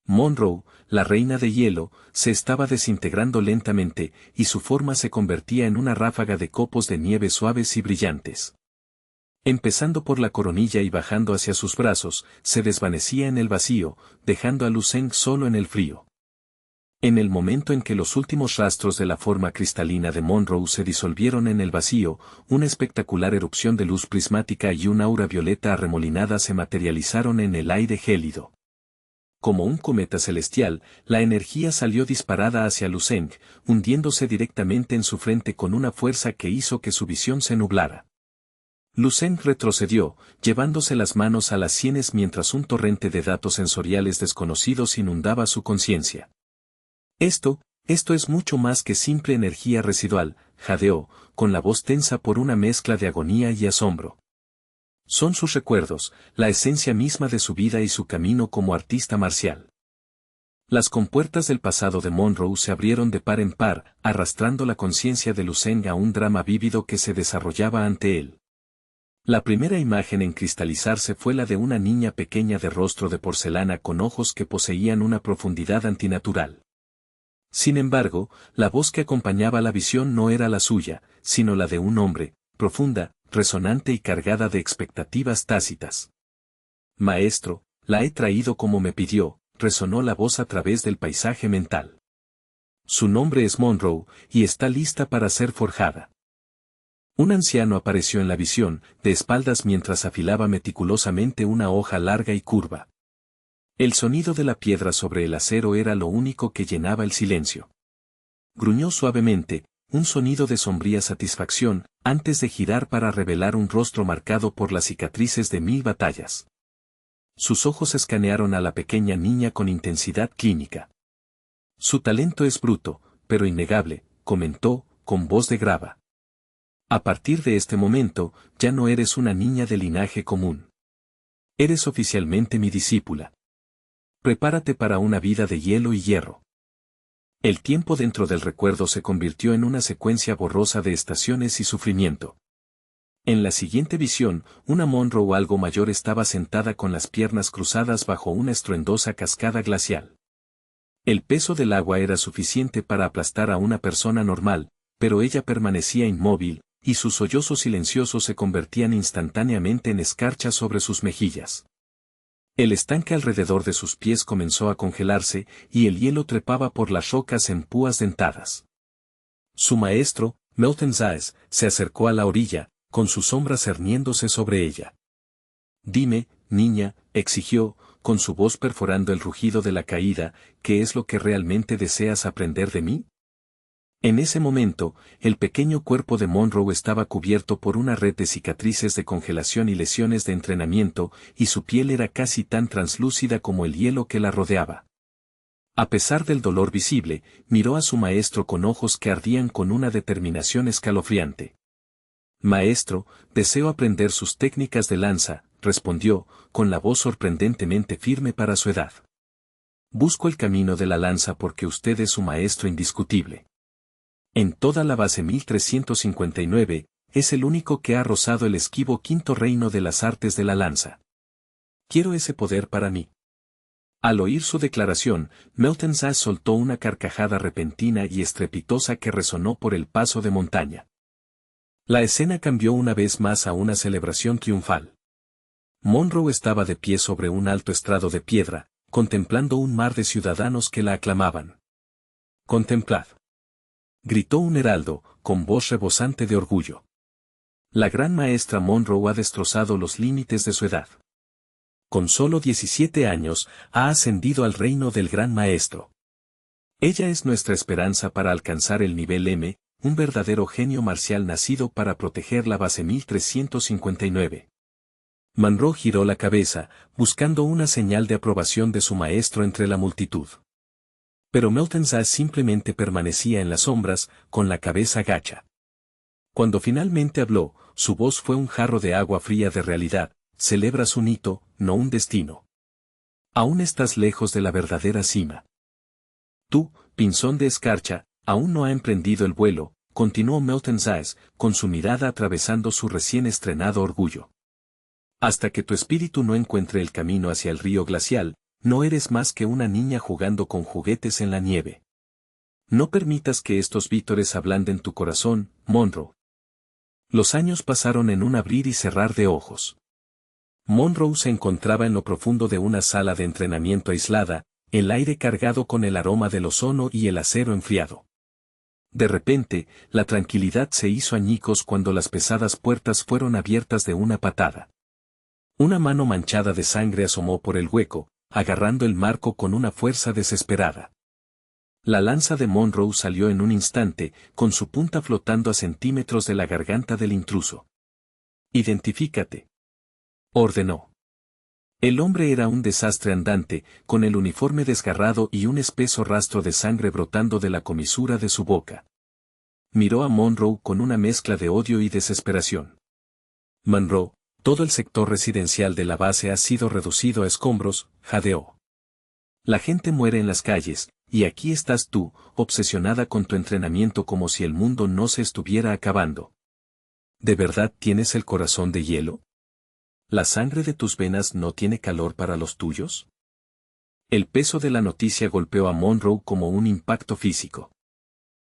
Monroe, la reina de hielo, se estaba desintegrando lentamente, y su forma se convertía en una ráfaga de copos de nieve suaves y brillantes. Empezando por la coronilla y bajando hacia sus brazos, se desvanecía en el vacío, dejando a Lu Zeng solo en el frío. En el momento en que los últimos rastros de la forma cristalina de Monroe se disolvieron en el vacío, una espectacular erupción de luz prismática y una aura violeta arremolinada se materializaron en el aire gélido. Como un cometa celestial, la energía salió disparada hacia Lu Zeng, hundiéndose directamente en su frente con una fuerza que hizo que su visión se nublara. Lu Zeng retrocedió, llevándose las manos a las sienes mientras un torrente de datos sensoriales desconocidos inundaba su conciencia. Esto es mucho más que simple energía residual, jadeó, con la voz tensa por una mezcla de agonía y asombro. Son sus recuerdos, la esencia misma de su vida y su camino como artista marcial. Las compuertas del pasado de Monroe se abrieron de par en par, arrastrando la conciencia de Lu Zeng a un drama vívido que se desarrollaba ante él. La primera imagen en cristalizarse fue la de una niña pequeña de rostro de porcelana con ojos que poseían una profundidad antinatural. Sin embargo, la voz que acompañaba la visión no era la suya, sino la de un hombre, profunda, resonante y cargada de expectativas tácitas. Maestro, la he traído como me pidió, resonó la voz a través del paisaje mental. Su nombre es Monroe, y está lista para ser forjada. Un anciano apareció en la visión, de espaldas mientras afilaba meticulosamente una hoja larga y curva. El sonido de la piedra sobre el acero era lo único que llenaba el silencio. Gruñó suavemente, un sonido de sombría satisfacción, antes de girar para revelar un rostro marcado por las cicatrices de 1000 batallas. Sus ojos escanearon a la pequeña niña con intensidad clínica. Su talento es bruto, pero innegable, comentó, con voz de grava. A partir de este momento, ya no eres una niña de linaje común. Eres oficialmente mi discípula. Prepárate para una vida de hielo y hierro. El tiempo dentro del recuerdo se convirtió en una secuencia borrosa de estaciones y sufrimiento. En la siguiente visión, una Monroe algo mayor estaba sentada con las piernas cruzadas bajo una estruendosa cascada glacial. El peso del agua era suficiente para aplastar a una persona normal, pero ella permanecía inmóvil, y sus sollozos silenciosos se convertían instantáneamente en escarcha sobre sus mejillas. El estanque alrededor de sus pies comenzó a congelarse, y el hielo trepaba por las rocas en púas dentadas. Su maestro, Melton Zaes, se acercó a la orilla, con su sombra cerniéndose sobre ella. Dime, niña, exigió, con su voz perforando el rugido de la caída, ¿qué es lo que realmente deseas aprender de mí? En ese momento, el pequeño cuerpo de Monroe estaba cubierto por una red de cicatrices de congelación y lesiones de entrenamiento, y su piel era casi tan translúcida como el hielo que la rodeaba. A pesar del dolor visible, miró a su maestro con ojos que ardían con una determinación escalofriante. Maestro, deseo aprender sus técnicas de lanza, respondió, con la voz sorprendentemente firme para su edad. Busco el camino de la lanza porque usted es su maestro indiscutible. En toda la base 1359, es el único que ha rozado el esquivo quinto reino de las artes de la lanza. Quiero ese poder para mí. Al oír su declaración, Meltensaz soltó una carcajada repentina y estrepitosa que resonó por el paso de montaña. La escena cambió una vez más a una celebración triunfal. Monroe estaba de pie sobre un alto estrado de piedra, contemplando un mar de ciudadanos que la aclamaban. «Contemplad», gritó un heraldo, con voz rebosante de orgullo. La gran maestra Monroe ha destrozado los límites de su edad. Con solo 17 años, ha ascendido al reino del gran maestro. Ella es nuestra esperanza para alcanzar el nivel M, un verdadero genio marcial nacido para proteger la base 1359. Monroe giró la cabeza, buscando una señal de aprobación de su maestro entre la multitud. Pero Meltensaz simplemente permanecía en las sombras, con la cabeza gacha. Cuando finalmente habló, su voz fue un jarro de agua fría de realidad. Celebras un hito, no un destino. Aún estás lejos de la verdadera cima. Tú, pinzón de escarcha, aún no ha emprendido el vuelo, continuó Meltensaz, con su mirada atravesando su recién estrenado orgullo. Hasta que tu espíritu no encuentre el camino hacia el río glacial, no eres más que una niña jugando con juguetes en la nieve. No permitas que estos vítores ablanden tu corazón, Monroe. Los años pasaron en un abrir y cerrar de ojos. Monroe se encontraba en lo profundo de una sala de entrenamiento aislada, el aire cargado con el aroma del ozono y el acero enfriado. De repente, la tranquilidad se hizo añicos cuando las pesadas puertas fueron abiertas de una patada. Una mano manchada de sangre asomó por el hueco, agarrando el marco con una fuerza desesperada. La lanza de Monroe salió en un instante, con su punta flotando a centímetros de la garganta del intruso. «Identifícate», ordenó. El hombre era un desastre andante, con el uniforme desgarrado y un espeso rastro de sangre brotando de la comisura de su boca. Miró a Monroe con una mezcla de odio y desesperación. «Monroe, todo el sector residencial de la base ha sido reducido a escombros», jadeó. «La gente muere en las calles, y aquí estás tú, obsesionada con tu entrenamiento como si el mundo no se estuviera acabando. ¿De verdad tienes el corazón de hielo? ¿La sangre de tus venas no tiene calor para los tuyos?» El peso de la noticia golpeó a Monroe como un impacto físico.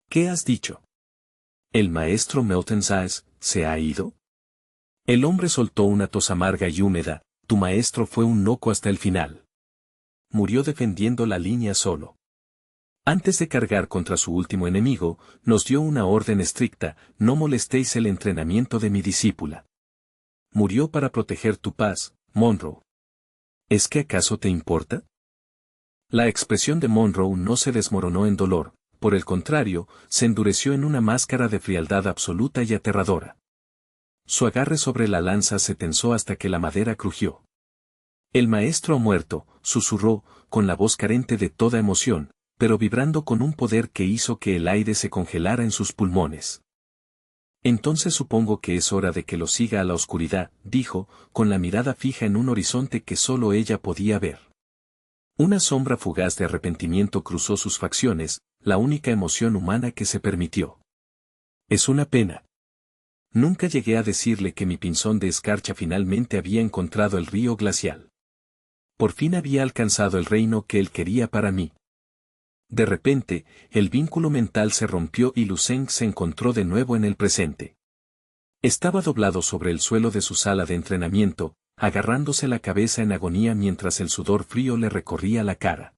«¿Qué has dicho? ¿El maestro Meltensaz se ha ido?» El hombre soltó una tos amarga y húmeda. «Tu maestro fue un loco hasta el final. Murió defendiendo la línea solo. Antes de cargar contra su último enemigo, nos dio una orden estricta: no molestéis el entrenamiento de mi discípula. Murió para proteger tu paz, Monroe. ¿Es que acaso te importa?» La expresión de Monroe no se desmoronó en dolor, por el contrario, se endureció en una máscara de frialdad absoluta y aterradora. Su agarre sobre la lanza se tensó hasta que la madera crujió. «El maestro ha muerto», susurró, con la voz carente de toda emoción, pero vibrando con un poder que hizo que el aire se congelara en sus pulmones. «Entonces supongo que es hora de que lo siga a la oscuridad», dijo, con la mirada fija en un horizonte que solo ella podía ver. Una sombra fugaz de arrepentimiento cruzó sus facciones, la única emoción humana que se permitió. «Es una pena. Nunca llegué a decirle que mi pinzón de escarcha finalmente había encontrado el río glacial. Por fin había alcanzado el reino que él quería para mí». De repente, el vínculo mental se rompió y Luceng se encontró de nuevo en el presente. Estaba doblado sobre el suelo de su sala de entrenamiento, agarrándose la cabeza en agonía mientras el sudor frío le recorría la cara.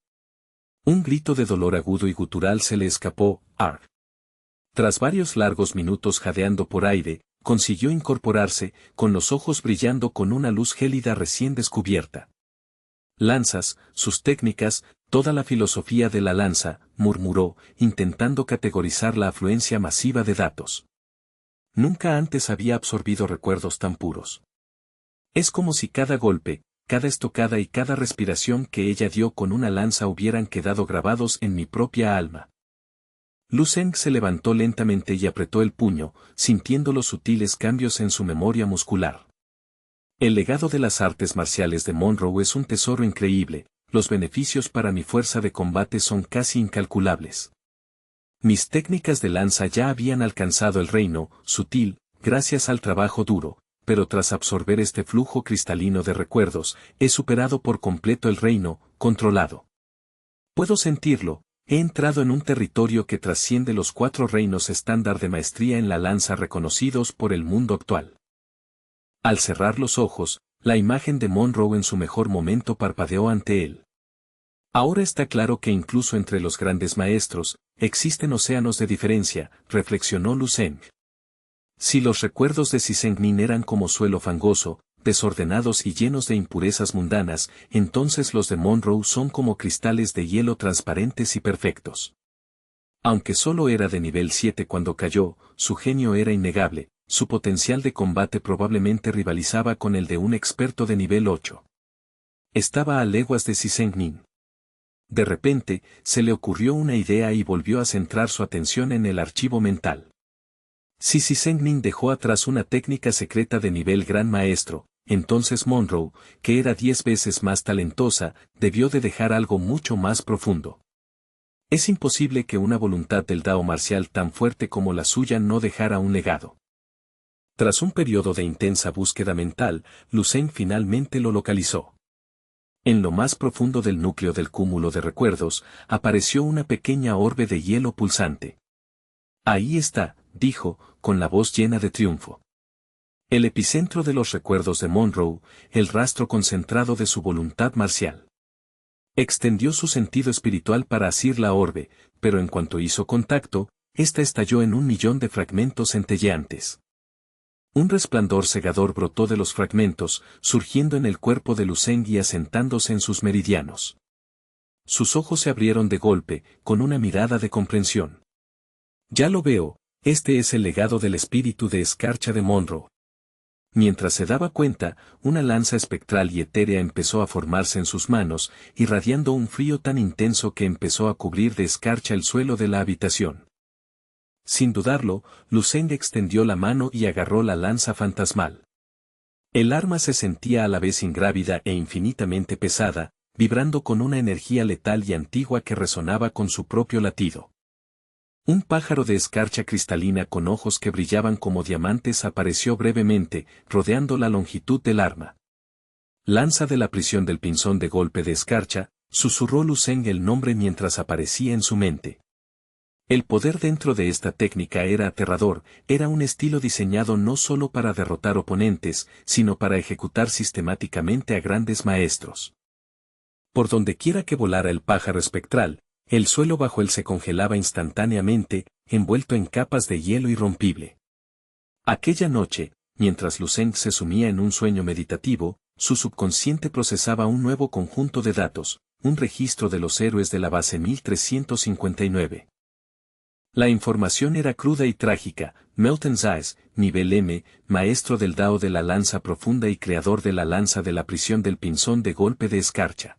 Un grito de dolor agudo y gutural se le escapó. «Arg». Tras varios largos minutos jadeando por aire, consiguió incorporarse, con los ojos brillando con una luz gélida recién descubierta. «Lanzas, sus técnicas, Toda la filosofía de la lanza, murmuró, intentando categorizar la afluencia masiva de datos. Nunca antes había absorbido recuerdos tan puros. Es como si cada golpe, cada estocada y cada respiración que ella dio con una lanza hubieran quedado grabados en mi propia alma. Lu Zeng se levantó lentamente y apretó el puño, sintiendo los sutiles cambios en su memoria muscular. El legado de las artes marciales de Monroe es un tesoro increíble, los beneficios para mi fuerza de combate son casi incalculables. Mis técnicas de lanza ya habían alcanzado el reino sutil, gracias al trabajo duro, pero tras absorber este flujo cristalino de recuerdos, he superado por completo el reino controlado. Puedo sentirlo, he entrado en un territorio que trasciende los 4 reinos estándar de maestría en la lanza reconocidos por el mundo actual. Al cerrar los ojos, la imagen de Monroe en su mejor momento parpadeó ante él. Ahora está claro que incluso entre los grandes maestros, existen océanos de diferencia, reflexionó Lu Zeng. Si los recuerdos de Sisengnin eran como suelo fangoso, desordenados y llenos de impurezas mundanas, entonces los de Monroe son como cristales de hielo transparentes y perfectos. Aunque solo era de nivel 7 cuando cayó, su genio era innegable, su potencial de combate probablemente rivalizaba con el de un experto de nivel 8. Estaba a leguas de Sisengnin. De repente, se le ocurrió una idea y volvió a centrar su atención en el archivo mental. Si Sisengnin dejó atrás una técnica secreta de nivel gran maestro, entonces Monroe, que era 10 veces más talentosa, debió de dejar algo mucho más profundo. Es imposible que una voluntad del Dao marcial tan fuerte como la suya no dejara un legado. Tras un periodo de intensa búsqueda mental, Lu Zeng finalmente lo localizó. En lo más profundo del núcleo del cúmulo de recuerdos, apareció una pequeña orbe de hielo pulsante. Ahí está, dijo, con la voz llena de triunfo. El epicentro de los recuerdos de Monroe, el rastro concentrado de su voluntad marcial. Extendió su sentido espiritual para asir la orbe, pero en cuanto hizo contacto, ésta estalló en 1.000.000 de fragmentos centelleantes. Un resplandor cegador brotó de los fragmentos, surgiendo en el cuerpo de Lu Zeng y asentándose en sus meridianos. Sus ojos se abrieron de golpe, con una mirada de comprensión. Ya lo veo, este es el legado del espíritu de escarcha de Monroe. Mientras se daba cuenta, una lanza espectral y etérea empezó a formarse en sus manos, irradiando un frío tan intenso que empezó a cubrir de escarcha el suelo de la habitación. Sin dudarlo, Lu Zeng extendió la mano y agarró la lanza fantasmal. El arma se sentía a la vez ingrávida e infinitamente pesada, vibrando con una energía letal y antigua que resonaba con su propio latido. Un pájaro de escarcha cristalina con ojos que brillaban como diamantes apareció brevemente, rodeando la longitud del arma. Lanza de la prisión del pinzón de golpe de escarcha, susurró Lu Zeng el nombre mientras aparecía en su mente. El poder dentro de esta técnica era aterrador, era un estilo diseñado no solo para derrotar oponentes, sino para ejecutar sistemáticamente a grandes maestros. Por donde quiera que volara el pájaro espectral, el suelo bajo él se congelaba instantáneamente, envuelto en capas de hielo irrompible. Aquella noche, mientras Lu Zeng se sumía en un sueño meditativo, su subconsciente procesaba un nuevo conjunto de datos, un registro de los héroes de la base 1359. La información era cruda y trágica. Melton Zais, nivel M, maestro del Dao de la lanza profunda y creador de la lanza de la prisión del pinzón de golpe de escarcha.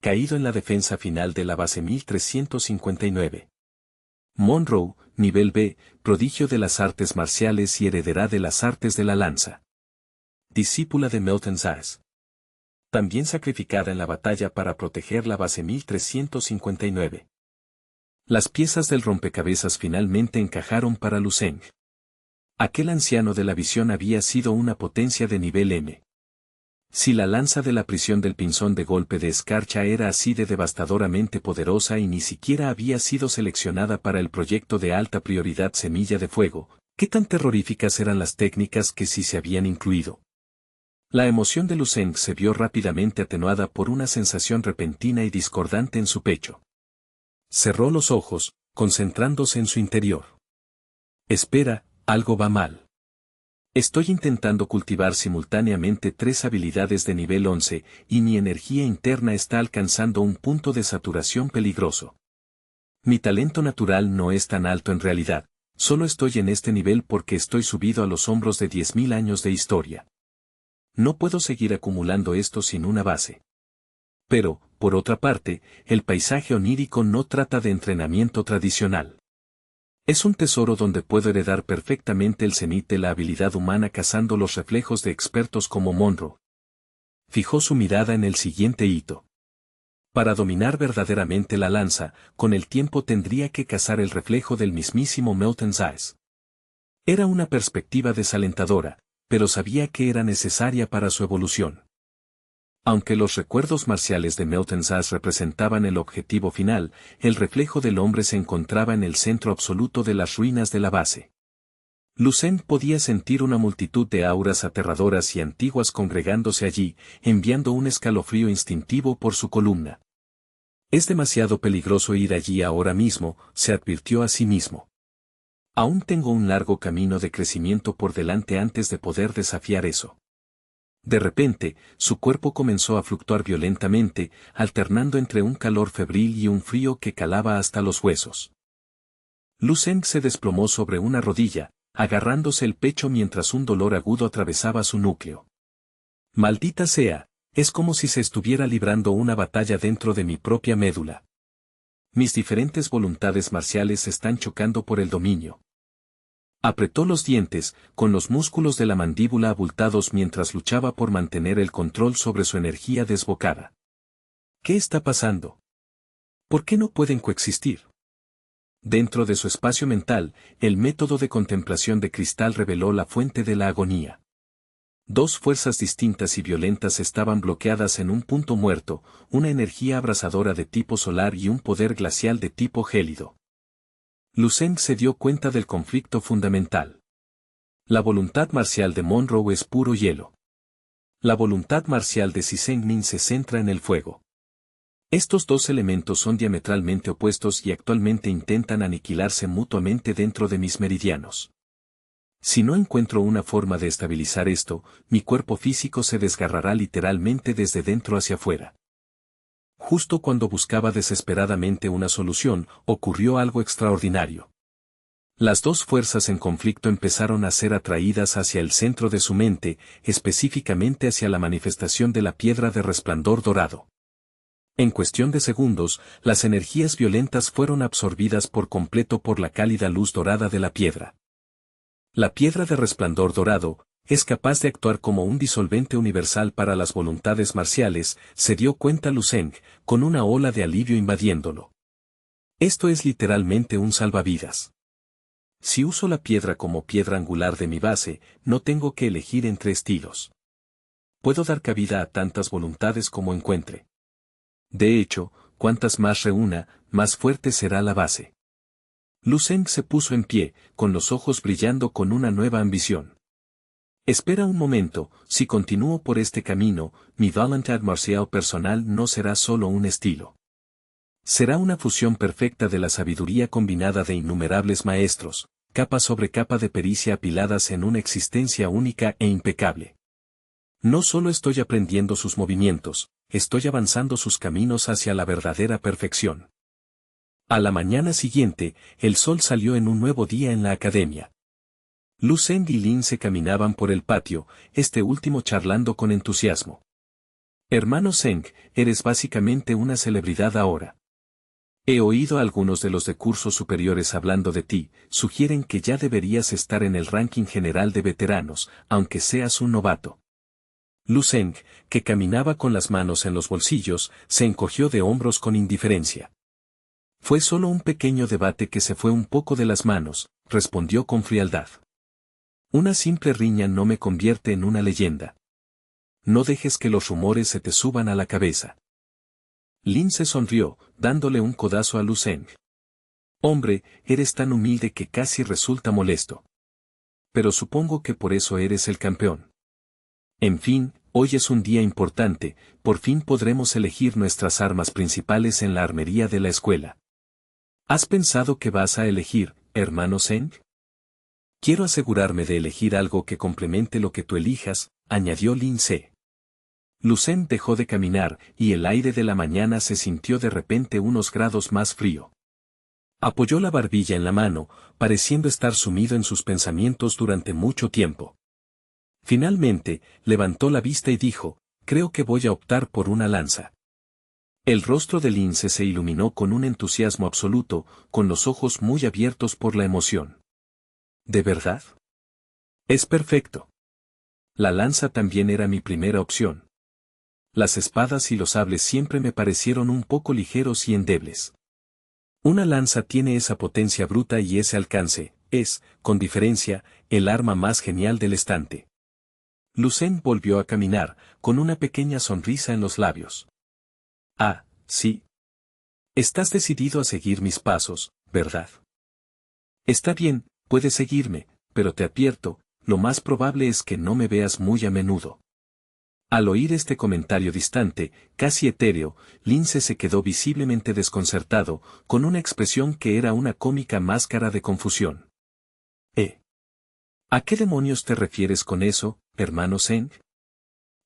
Caído en la defensa final de la base 1359. Monroe, nivel B, prodigio de las artes marciales y heredera de las artes de la lanza. Discípula de Melton Zais. También sacrificada en la batalla para proteger la base 1359. Las piezas del rompecabezas finalmente encajaron para Lu Zeng. Aquel anciano de la visión había sido una potencia de nivel M. Si la lanza de la prisión del pinzón de golpe de escarcha era así de devastadoramente poderosa y ni siquiera había sido seleccionada para el proyecto de alta prioridad Semilla de Fuego, ¿qué tan terroríficas eran las técnicas que sí se habían incluido? La emoción de Lu Zeng se vio rápidamente atenuada por una sensación repentina y discordante en su pecho. Cerró los ojos, concentrándose en su interior. Espera, algo va mal. Estoy intentando cultivar simultáneamente 3 habilidades de nivel 11, y mi energía interna está alcanzando un punto de saturación peligroso. Mi talento natural no es tan alto en realidad, solo estoy en este nivel porque estoy subido a los hombros de 10.000 años de historia. No puedo seguir acumulando esto sin una base. Pero, por otra parte, el paisaje onírico no trata de entrenamiento tradicional. Es un tesoro donde puedo heredar perfectamente el cenit de la habilidad humana cazando los reflejos de expertos como Monroe. Fijó su mirada en el siguiente hito. Para dominar verdaderamente la lanza, con el tiempo tendría que cazar el reflejo del mismísimo Melton Zeiss. Era una perspectiva desalentadora, pero sabía que era necesaria para su evolución. Aunque los recuerdos marciales de Melton Zeiss representaban el objetivo final, el reflejo del hombre se encontraba en el centro absoluto de las ruinas de la base. Lucen podía sentir una multitud de auras aterradoras y antiguas congregándose allí, enviando un escalofrío instintivo por su columna. Es demasiado peligroso ir allí ahora mismo, se advirtió a sí mismo. Aún tengo un largo camino de crecimiento por delante antes de poder desafiar eso. De repente, su cuerpo comenzó a fluctuar violentamente, alternando entre un calor febril y un frío que calaba hasta los huesos. Lucen se desplomó sobre una rodilla, agarrándose el pecho mientras un dolor agudo atravesaba su núcleo. Maldita sea, es como si se estuviera librando una batalla dentro de mi propia médula. Mis diferentes voluntades marciales están chocando por el dominio. Apretó los dientes, con los músculos de la mandíbula abultados mientras luchaba por mantener el control sobre su energía desbocada. ¿Qué está pasando? ¿Por qué no pueden coexistir? Dentro de su espacio mental, el método de contemplación de cristal reveló la fuente de la agonía. Dos fuerzas distintas y violentas estaban bloqueadas en un punto muerto, una energía abrasadora de tipo solar y un poder glacial de tipo gélido. Lucen se dio cuenta del conflicto fundamental. La voluntad marcial de Monroe es puro hielo. La voluntad marcial de Sisengmin se centra en el fuego. Estos dos elementos son diametralmente opuestos y actualmente intentan aniquilarse mutuamente dentro de mis meridianos. Si no encuentro una forma de estabilizar esto, mi cuerpo físico se desgarrará literalmente desde dentro hacia afuera. Justo cuando buscaba desesperadamente una solución, ocurrió algo extraordinario. Las dos fuerzas en conflicto empezaron a ser atraídas hacia el centro de su mente, específicamente hacia la manifestación de la piedra de resplandor dorado. En cuestión de segundos, las energías violentas fueron absorbidas por completo por la cálida luz dorada de la piedra. La piedra de resplandor dorado, es capaz de actuar como un disolvente universal para las voluntades marciales, se dio cuenta Lucen, con una ola de alivio invadiéndolo. Esto es literalmente un salvavidas. Si uso la piedra como piedra angular de mi base, no tengo que elegir entre estilos. Puedo dar cabida a tantas voluntades como encuentre. De hecho, cuantas más reúna, más fuerte será la base. Lucen se puso en pie, con los ojos brillando con una nueva ambición. Espera un momento, si continúo por este camino, mi voluntad marcial personal no será solo un estilo. Será una fusión perfecta de la sabiduría combinada de innumerables maestros, capa sobre capa de pericia apiladas en una existencia única e impecable. No solo estoy aprendiendo sus movimientos, estoy avanzando sus caminos hacia la verdadera perfección. A la mañana siguiente, el sol salió en un nuevo día en la academia. Lucen y Lin se caminaban por el patio, este último charlando con entusiasmo. Hermano Zeng, eres básicamente una celebridad ahora. He oído a algunos de los de cursos superiores hablando de ti, sugieren que ya deberías estar en el ranking general de veteranos, aunque seas un novato. Lucen, que caminaba con las manos en los bolsillos, se encogió de hombros con indiferencia. Fue solo un pequeño debate que se fue un poco de las manos, respondió con frialdad. Una simple riña no me convierte en una leyenda. No dejes que los rumores se te suban a la cabeza. Lin se sonrió, dándole un codazo a Lucen. Hombre, eres tan humilde que casi resulta molesto. Pero supongo que por eso eres el campeón. En fin, hoy es un día importante, por fin podremos elegir nuestras armas principales en la armería de la escuela. ¿Has pensado qué vas a elegir, hermano Zeng? Quiero asegurarme de elegir algo que complemente lo que tú elijas, añadió Lince. Lucen dejó de caminar y el aire de la mañana se sintió de repente unos grados más frío. Apoyó la barbilla en la mano, pareciendo estar sumido en sus pensamientos durante mucho tiempo. Finalmente, levantó la vista y dijo, creo que voy a optar por una lanza. El rostro de Lince se iluminó con un entusiasmo absoluto, con los ojos muy abiertos por la emoción. ¿De verdad? Es perfecto. La lanza también era mi primera opción. Las espadas y los sables siempre me parecieron un poco ligeros y endebles. Una lanza tiene esa potencia bruta y ese alcance, es, con diferencia, el arma más genial del estante. Lucen volvió a caminar, con una pequeña sonrisa en los labios. Ah, sí. Estás decidido a seguir mis pasos, ¿verdad? Está bien, puedes seguirme, pero te advierto, lo más probable es que no me veas muy a menudo. Al oír este comentario distante, casi etéreo, Lince se quedó visiblemente desconcertado, con una expresión que era una cómica máscara de confusión. ¿A qué demonios te refieres con eso, hermano Zeng?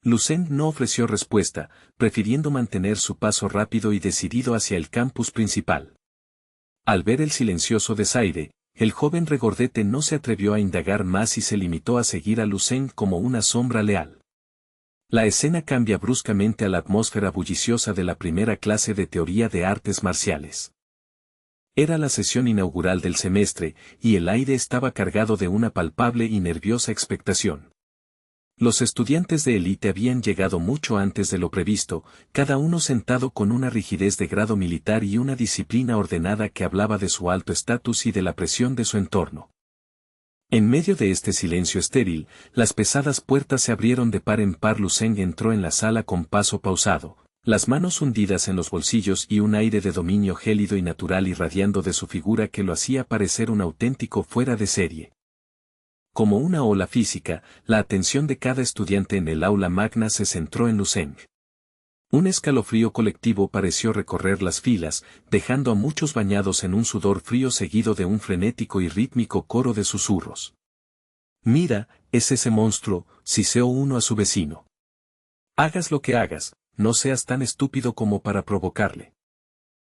Lucen no ofreció respuesta, prefiriendo mantener su paso rápido y decidido hacia el campus principal. Al ver el silencioso desaire, el joven regordete no se atrevió a indagar más y se limitó a seguir a Lucen como una sombra leal. La escena cambia bruscamente a la atmósfera bulliciosa de la primera clase de teoría de artes marciales. Era la sesión inaugural del semestre, y el aire estaba cargado de una palpable y nerviosa expectación. Los estudiantes de élite habían llegado mucho antes de lo previsto, cada uno sentado con una rigidez de grado militar y una disciplina ordenada que hablaba de su alto estatus y de la presión de su entorno. En medio de este silencio estéril, las pesadas puertas se abrieron de par en par. Lucen entró en la sala con paso pausado, las manos hundidas en los bolsillos y un aire de dominio gélido y natural irradiando de su figura que lo hacía parecer un auténtico fuera de serie. Como una ola física, la atención de cada estudiante en el aula magna se centró en Lucen. Un escalofrío colectivo pareció recorrer las filas, dejando a muchos bañados en un sudor frío seguido de un frenético y rítmico coro de susurros. Mira, es ese monstruo, siseó uno a su vecino. Hagas lo que hagas, no seas tan estúpido como para provocarle.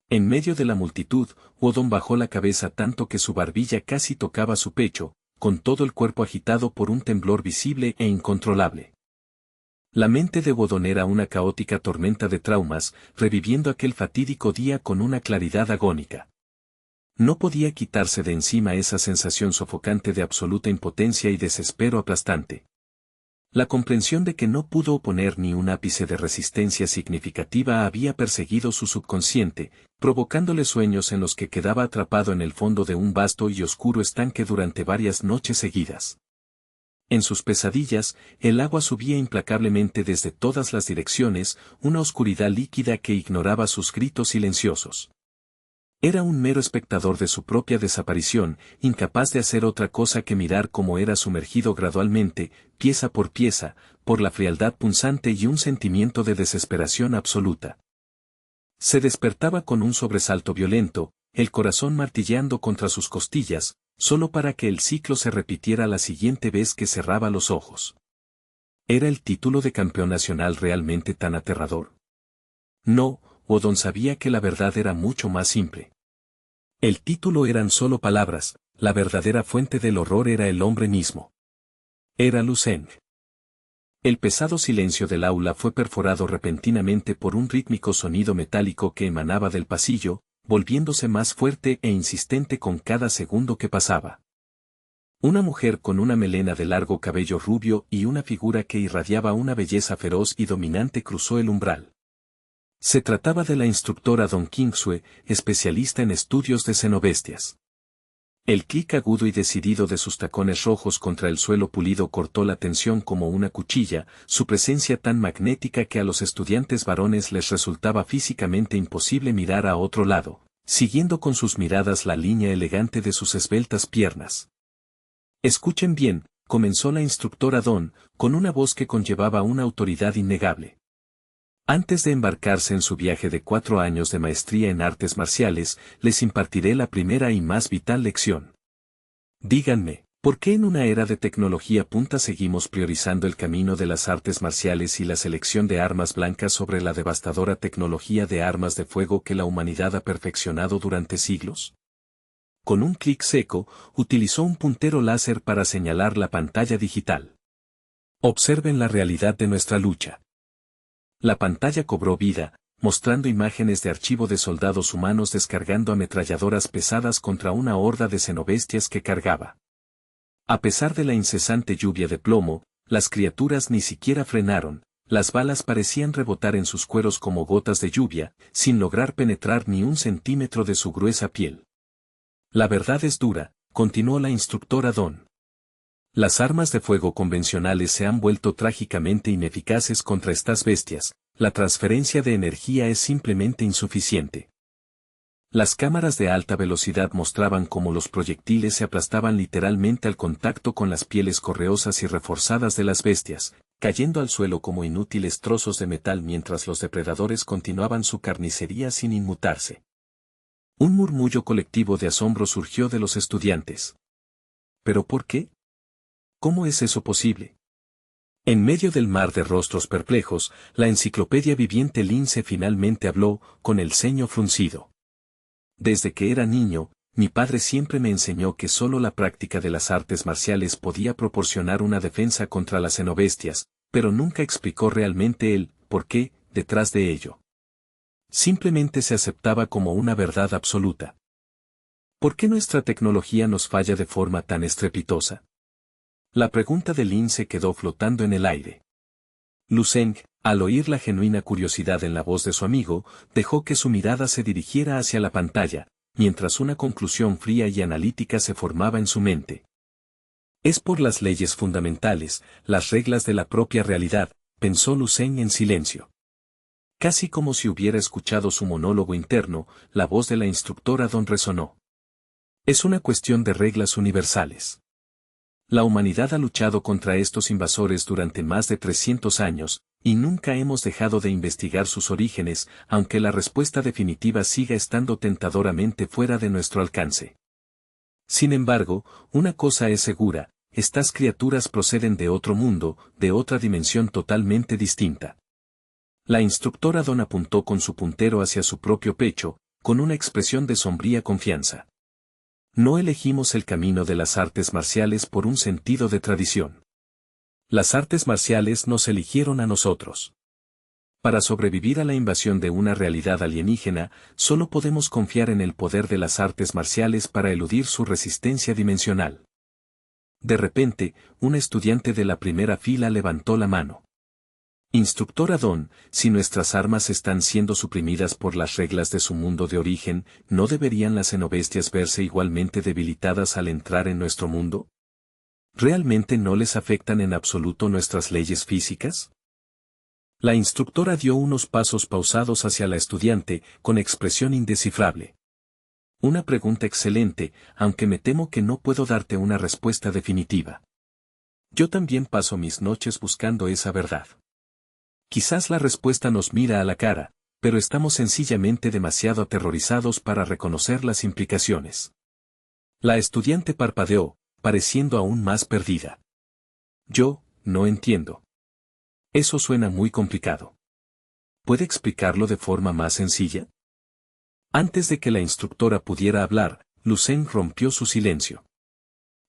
En medio de la multitud, Wodon bajó la cabeza tanto que su barbilla casi tocaba su pecho, con todo el cuerpo agitado por un temblor visible e incontrolable. La mente de Wodon era una caótica tormenta de traumas, reviviendo aquel fatídico día con una claridad agónica. No podía quitarse de encima esa sensación sofocante de absoluta impotencia y desespero aplastante. La comprensión de que no pudo oponer ni un ápice de resistencia significativa había perseguido su subconsciente, provocándole sueños en los que quedaba atrapado en el fondo de un vasto y oscuro estanque durante varias noches seguidas. En sus pesadillas, el agua subía implacablemente desde todas las direcciones, una oscuridad líquida que ignoraba sus gritos silenciosos. Era un mero espectador de su propia desaparición, incapaz de hacer otra cosa que mirar cómo era sumergido gradualmente, pieza por pieza, por la frialdad punzante y un sentimiento de desesperación absoluta. Se despertaba con un sobresalto violento, el corazón martilleando contra sus costillas, solo para que el ciclo se repitiera la siguiente vez que cerraba los ojos. ¿Era el título de campeón nacional realmente tan aterrador? No, Wodon sabía que la verdad era mucho más simple. El título eran solo palabras, la verdadera fuente del horror era el hombre mismo. Era Lucen. El pesado silencio del aula fue perforado repentinamente por un rítmico sonido metálico que emanaba del pasillo, volviéndose más fuerte e insistente con cada segundo que pasaba. Una mujer con una melena de largo cabello rubio y una figura que irradiaba una belleza feroz y dominante cruzó el umbral. Se trataba de la instructora Don Kingsue, especialista en estudios de xenobestias. El clic agudo y decidido de sus tacones rojos contra el suelo pulido cortó la tensión como una cuchilla, su presencia tan magnética que a los estudiantes varones les resultaba físicamente imposible mirar a otro lado, siguiendo con sus miradas la línea elegante de sus esbeltas piernas. Escuchen bien, comenzó la instructora Don, con una voz que conllevaba una autoridad innegable. Antes de embarcarse en su viaje de 4 años de maestría en artes marciales, les impartiré la primera y más vital lección. Díganme, ¿Por qué en una era de tecnología punta seguimos priorizando el camino de las artes marciales y la selección de armas blancas sobre la devastadora tecnología de armas de fuego que la humanidad ha perfeccionado durante siglos? Con un clic seco, utilizó un puntero láser para señalar la pantalla digital. Observen la realidad de nuestra lucha. La pantalla cobró vida, mostrando imágenes de archivo de soldados humanos descargando ametralladoras pesadas contra una horda de xenobestias que cargaba. A pesar de la incesante lluvia de plomo, las criaturas ni siquiera frenaron, las balas parecían rebotar en sus cueros como gotas de lluvia, sin lograr penetrar ni un centímetro de su gruesa piel. La verdad es dura, continuó la instructora Dawn. Las armas de fuego convencionales se han vuelto trágicamente ineficaces contra estas bestias, la transferencia de energía es simplemente insuficiente. Las cámaras de alta velocidad mostraban cómo los proyectiles se aplastaban literalmente al contacto con las pieles correosas y reforzadas de las bestias, cayendo al suelo como inútiles trozos de metal mientras los depredadores continuaban su carnicería sin inmutarse. Un murmullo colectivo de asombro surgió de los estudiantes. ¿Pero por qué? ¿Cómo es eso posible? En medio del mar de rostros perplejos, la enciclopedia viviente Lince finalmente habló, con el ceño fruncido. Desde que era niño, mi padre siempre me enseñó que solo la práctica de las artes marciales podía proporcionar una defensa contra las xenobestias, pero nunca explicó realmente el por qué detrás de ello. Simplemente se aceptaba como una verdad absoluta. ¿Por qué nuestra tecnología nos falla de forma tan estrepitosa? La pregunta de Lince quedó flotando en el aire. Lu Zeng, al oír la genuina curiosidad en la voz de su amigo, dejó que su mirada se dirigiera hacia la pantalla, mientras una conclusión fría y analítica se formaba en su mente. Es por las leyes fundamentales, las reglas de la propia realidad, pensó Lu Zeng en silencio. Casi como si hubiera escuchado su monólogo interno, la voz de la instructora Dawn resonó. Es una cuestión de reglas universales. La humanidad ha luchado contra estos invasores durante más de 300 años, y nunca hemos dejado de investigar sus orígenes, aunque la respuesta definitiva siga estando tentadoramente fuera de nuestro alcance. Sin embargo, una cosa es segura, estas criaturas proceden de otro mundo, de otra dimensión totalmente distinta. La instructora Dawn apuntó con su puntero hacia su propio pecho, con una expresión de sombría confianza. No elegimos el camino de las artes marciales por un sentido de tradición. Las artes marciales nos eligieron a nosotros. Para sobrevivir a la invasión de una realidad alienígena, solo podemos confiar en el poder de las artes marciales para eludir su resistencia dimensional. De repente, un estudiante de la primera fila levantó la mano. Instructora Dawn, si nuestras armas están siendo suprimidas por las reglas de su mundo de origen, ¿no deberían las xenobestias verse igualmente debilitadas al entrar en nuestro mundo? ¿Realmente no les afectan en absoluto nuestras leyes físicas? La instructora dio unos pasos pausados hacia la estudiante, con expresión indescifrable. Una pregunta excelente, aunque me temo que no puedo darte una respuesta definitiva. Yo también paso mis noches buscando esa verdad. Quizás la respuesta nos mira a la cara, pero estamos sencillamente demasiado aterrorizados para reconocer las implicaciones. La estudiante parpadeó, pareciendo aún más perdida. Yo, no entiendo. Eso suena muy complicado. ¿Puede explicarlo de forma más sencilla? Antes de que la instructora pudiera hablar, Lu Zeng rompió su silencio.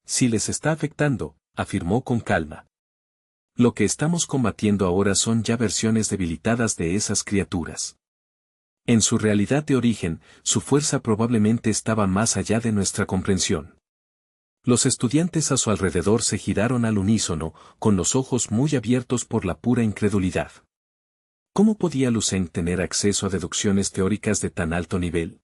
Si les está afectando, afirmó con calma. Lo que estamos combatiendo ahora son ya versiones debilitadas de esas criaturas. En su realidad de origen, su fuerza probablemente estaba más allá de nuestra comprensión. Los estudiantes a su alrededor se giraron al unísono, con los ojos muy abiertos por la pura incredulidad. ¿Cómo podía Lu Zeng tener acceso a deducciones teóricas de tan alto nivel?